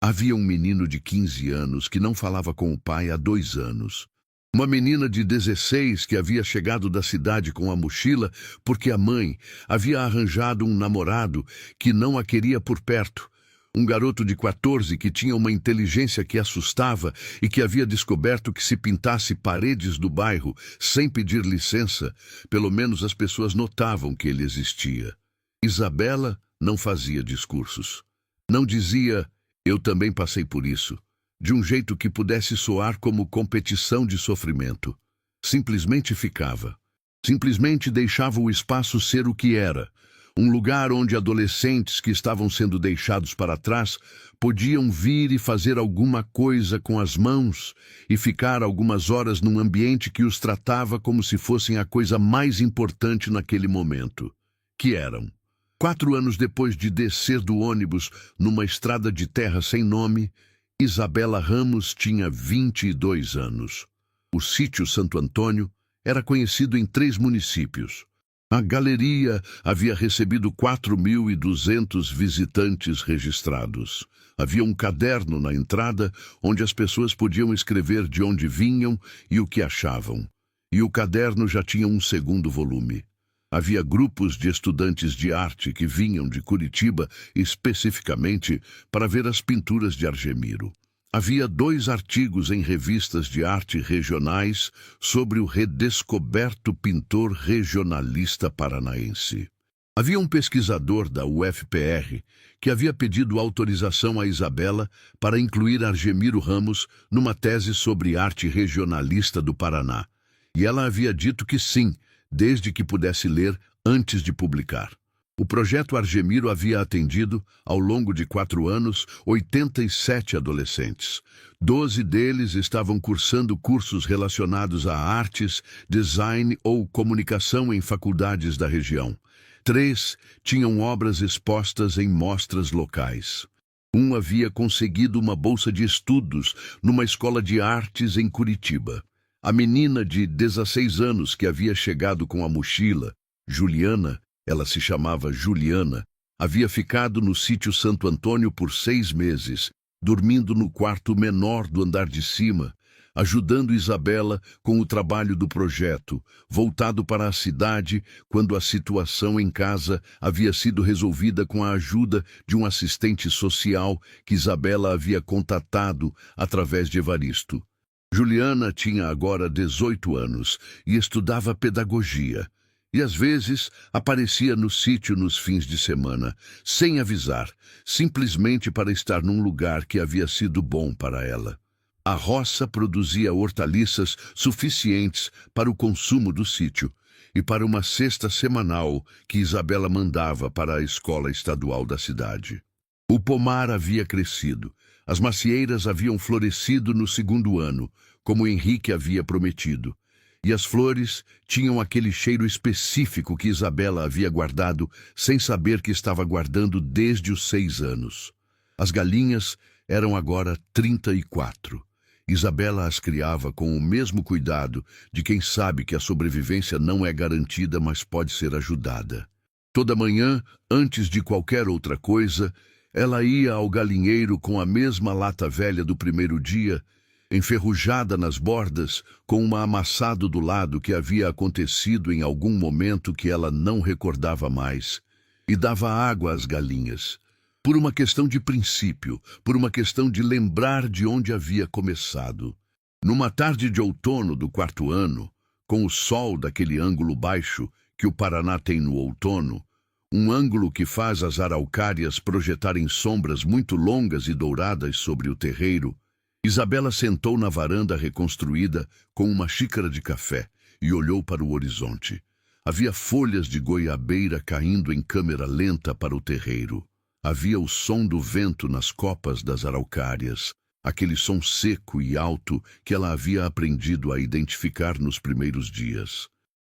Havia um menino de 15 anos que não falava com o pai há 2 anos. Uma menina de 16 que havia chegado da cidade com a mochila porque a mãe havia arranjado um namorado que não a queria por perto. Um garoto de 14 que tinha uma inteligência que assustava e que havia descoberto que se pintasse paredes do bairro sem pedir licença, pelo menos as pessoas notavam que ele existia. Isabela não fazia discursos. Não dizia, "Eu também passei por isso", de um jeito que pudesse soar como competição de sofrimento. Simplesmente ficava. Simplesmente deixava o espaço ser o que era. Um lugar onde adolescentes que estavam sendo deixados para trás podiam vir e fazer alguma coisa com as mãos e ficar algumas horas num ambiente que os tratava como se fossem a coisa mais importante naquele momento, que eram. 4 anos depois de descer do ônibus numa estrada de terra sem nome, Isabela Ramos tinha 22 anos. O Sítio Santo Antônio era conhecido em 3 municípios. A galeria havia recebido 4.200 visitantes registrados. Havia um caderno na entrada onde as pessoas podiam escrever de onde vinham e o que achavam. E o caderno já tinha um 2º volume. Havia grupos de estudantes de arte que vinham de Curitiba especificamente para ver as pinturas de Argemiro. Havia 2 artigos em revistas de arte regionais sobre o redescoberto pintor regionalista paranaense. Havia um pesquisador da UFPR que havia pedido autorização a Isabela para incluir Argemiro Ramos numa tese sobre arte regionalista do Paraná. E ela havia dito que sim, desde que pudesse ler antes de publicar. O projeto Argemiro havia atendido, ao longo de 4 anos, 87 adolescentes. 12 deles estavam cursando cursos relacionados a artes, design ou comunicação em faculdades da região. 3 tinham obras expostas em mostras locais. Um havia conseguido uma bolsa de estudos numa escola de artes em Curitiba. A menina de 16 anos que havia chegado com a mochila, Juliana, ela se chamava Juliana, havia ficado no sítio Santo Antônio por 6 meses, dormindo no quarto menor do andar de cima, ajudando Isabela com o trabalho do projeto, voltado para a cidade quando a situação em casa havia sido resolvida com a ajuda de um assistente social que Isabela havia contatado através de Evaristo. Juliana tinha agora 18 anos e estudava pedagogia. E às vezes aparecia no sítio nos fins de semana, sem avisar, simplesmente para estar num lugar que havia sido bom para ela. A roça produzia hortaliças suficientes para o consumo do sítio e para uma cesta semanal que Isabela mandava para a escola estadual da cidade. O pomar havia crescido, as macieiras haviam florescido no 2º ano, como Henrique havia prometido, e as flores tinham aquele cheiro específico que Isabela havia guardado sem saber que estava guardando desde os 6 anos. As galinhas eram agora 34. Isabela as criava com o mesmo cuidado de quem sabe que a sobrevivência não é garantida, mas pode ser ajudada. Toda manhã, antes de qualquer outra coisa, ela ia ao galinheiro com a mesma lata velha do primeiro dia, enferrujada nas bordas, com um amassado do lado que havia acontecido em algum momento que ela não recordava mais, e dava água às galinhas. Por uma questão de princípio, por uma questão de lembrar de onde havia começado. Numa tarde de outono do 4º ano, com o sol daquele ângulo baixo que o Paraná tem no outono, um ângulo que faz as araucárias projetarem sombras muito longas e douradas sobre o terreiro, Isabela sentou na varanda reconstruída com uma xícara de café e olhou para o horizonte. Havia folhas de goiabeira caindo em câmera lenta para o terreiro. Havia o som do vento nas copas das araucárias, aquele som seco e alto que ela havia aprendido a identificar nos primeiros dias.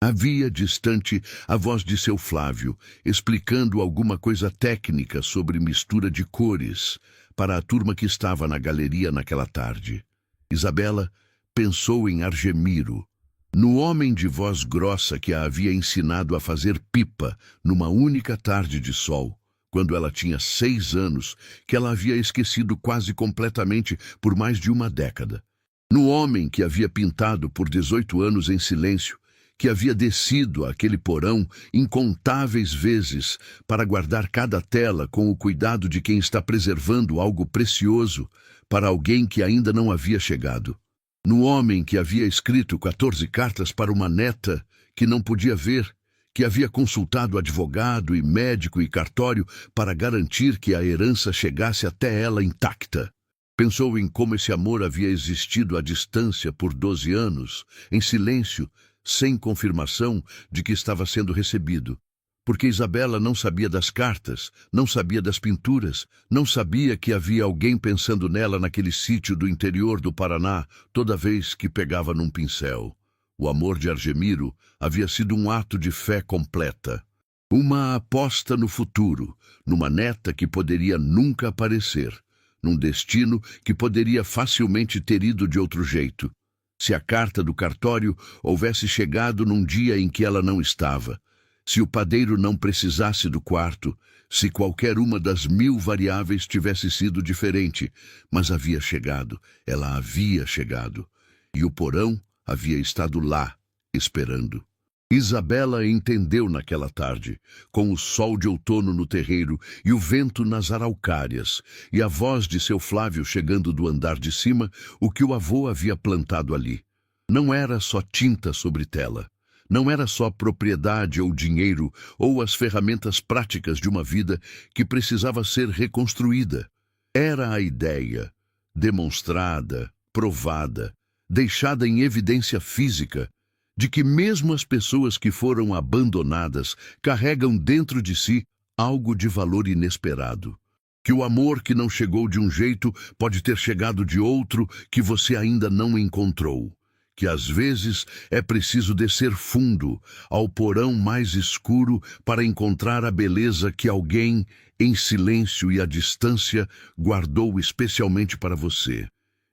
Havia, distante, a voz de seu Flávio, explicando alguma coisa técnica sobre mistura de cores para a turma que estava na galeria naquela tarde. Isabela pensou em Argemiro, no homem de voz grossa que a havia ensinado a fazer pipa numa única tarde de sol, quando ela tinha 6 anos, que ela havia esquecido quase completamente por mais de uma década. No homem que havia pintado por 18 anos em silêncio, que havia descido àquele porão incontáveis vezes para guardar cada tela com o cuidado de quem está preservando algo precioso para alguém que ainda não havia chegado. No homem que havia escrito 14 cartas para uma neta que não podia ver, que havia consultado advogado e médico e cartório para garantir que a herança chegasse até ela intacta. Pensou em como esse amor havia existido à distância por 12 anos, em silêncio, sem confirmação de que estava sendo recebido. Porque Isabela não sabia das cartas, não sabia das pinturas, não sabia que havia alguém pensando nela naquele sítio do interior do Paraná toda vez que pegava num pincel. O amor de Argemiro havia sido um ato de fé completa. Uma aposta no futuro, numa neta que poderia nunca aparecer, num destino que poderia facilmente ter ido de outro jeito. Se a carta do cartório houvesse chegado num dia em que ela não estava, se o padeiro não precisasse do quarto, se qualquer uma das 1000 variáveis tivesse sido diferente, mas havia chegado, ela havia chegado, e o porão havia estado lá, esperando. Isabela entendeu naquela tarde, com o sol de outono no terreiro e o vento nas araucárias, e a voz de seu Flávio chegando do andar de cima, o que o avô havia plantado ali. Não era só tinta sobre tela. Não era só propriedade ou dinheiro ou as ferramentas práticas de uma vida que precisava ser reconstruída. Era a ideia, demonstrada, provada, deixada em evidência física, de que mesmo as pessoas que foram abandonadas carregam dentro de si algo de valor inesperado. Que o amor que não chegou de um jeito pode ter chegado de outro que você ainda não encontrou. Que às vezes é preciso descer fundo, ao porão mais escuro, para encontrar a beleza que alguém, em silêncio e à distância, guardou especialmente para você.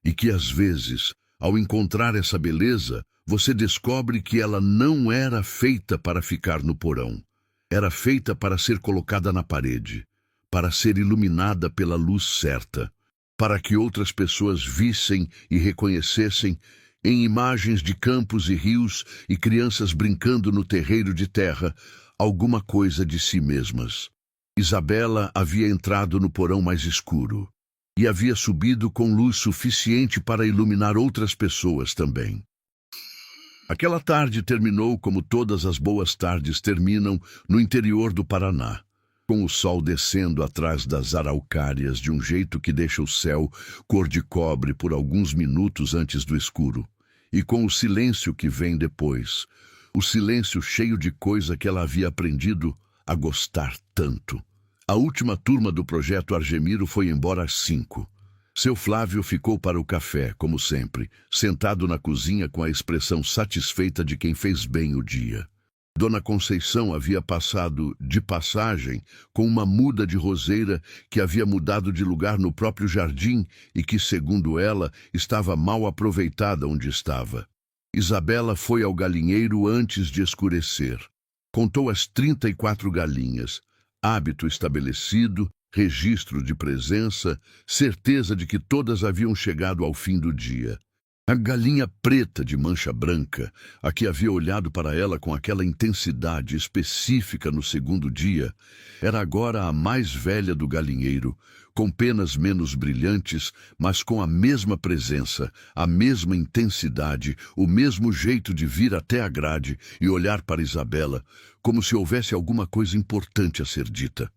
E que às vezes, ao encontrar essa beleza, você descobre que ela não era feita para ficar no porão. Era feita para ser colocada na parede, para ser iluminada pela luz certa, para que outras pessoas vissem e reconhecessem, em imagens de campos e rios e crianças brincando no terreiro de terra, alguma coisa de si mesmas. Isabela havia entrado no porão mais escuro e havia subido com luz suficiente para iluminar outras pessoas também. Aquela tarde terminou como todas as boas tardes terminam no interior do Paraná, com o sol descendo atrás das araucárias de um jeito que deixa o céu cor de cobre por alguns minutos antes do escuro, e com o silêncio que vem depois, o silêncio cheio de coisa que ela havia aprendido a gostar tanto. A última turma do projeto Argemiro foi embora às 5. Seu Flávio ficou para o café, como sempre, sentado na cozinha com a expressão satisfeita de quem fez bem o dia. Dona Conceição havia passado de passagem com uma muda de roseira que havia mudado de lugar no próprio jardim e que, segundo ela, estava mal aproveitada onde estava. Isabela foi ao galinheiro antes de escurecer. Contou as 34 galinhas, hábito estabelecido, registro de presença, certeza de que todas haviam chegado ao fim do dia. A galinha preta de mancha branca, a que havia olhado para ela com aquela intensidade específica no segundo dia, era agora a mais velha do galinheiro, com penas menos brilhantes, mas com a mesma presença, a mesma intensidade, o mesmo jeito de vir até a grade e olhar para Isabela, como se houvesse alguma coisa importante a ser dita.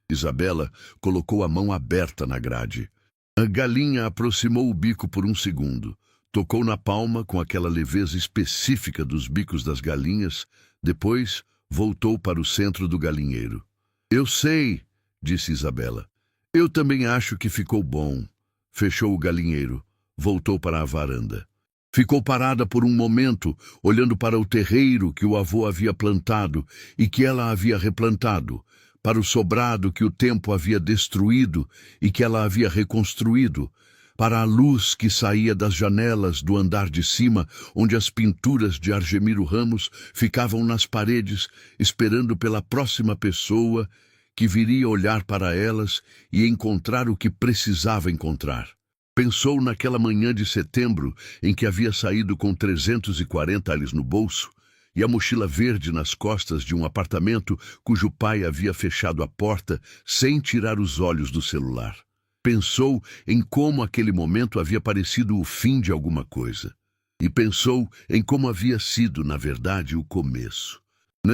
Isabela colocou a mão aberta na grade. A galinha aproximou o bico por um segundo. Tocou na palma com aquela leveza específica dos bicos das galinhas, depois voltou para o centro do galinheiro. Eu sei, disse Isabela. Eu também acho que ficou bom. Fechou o galinheiro, voltou para a varanda. Ficou parada por um momento, olhando para o terreiro que o avô havia plantado e que ela havia replantado, para o sobrado que o tempo havia destruído e que ela havia reconstruído, para a luz que saía das janelas do andar de cima, onde as pinturas de Argemiro Ramos ficavam nas paredes, esperando pela próxima pessoa que viria olhar para elas e encontrar o que precisava encontrar. Pensou naquela manhã de setembro em que havia saído com 340 reais no bolso e a mochila verde nas costas de um apartamento cujo pai havia fechado a porta sem tirar os olhos do celular. Pensou em como aquele momento havia parecido o fim de alguma coisa. E pensou em como havia sido, na verdade, o começo.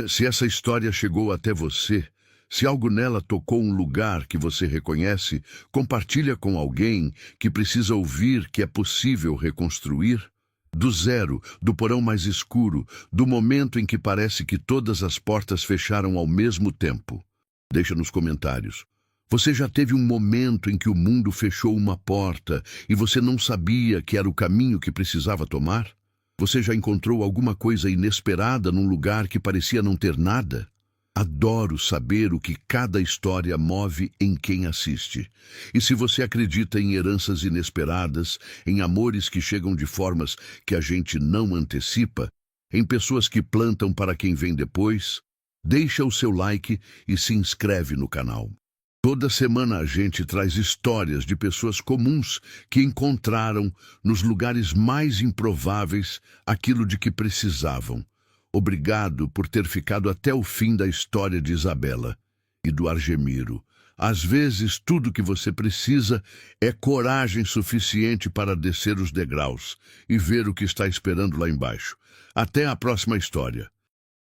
Se essa história chegou até você, se algo nela tocou um lugar que você reconhece, compartilha com alguém que precisa ouvir que é possível reconstruir. Do zero, do porão mais escuro, do momento em que parece que todas as portas fecharam ao mesmo tempo. Deixa nos comentários. Você já teve um momento em que o mundo fechou uma porta e você não sabia que era o caminho que precisava tomar? Você já encontrou alguma coisa inesperada num lugar que parecia não ter nada? Adoro saber o que cada história move em quem assiste. E se você acredita em heranças inesperadas, em amores que chegam de formas que a gente não antecipa, em pessoas que plantam para quem vem depois, deixa o seu like e se inscreve no canal. Toda semana a gente traz histórias de pessoas comuns que encontraram, nos lugares mais improváveis, aquilo de que precisavam. Obrigado por ter ficado até o fim da história de Isabela e do Argemiro. Às vezes, tudo que você precisa é coragem suficiente para descer os degraus e ver o que está esperando lá embaixo. Até a próxima história.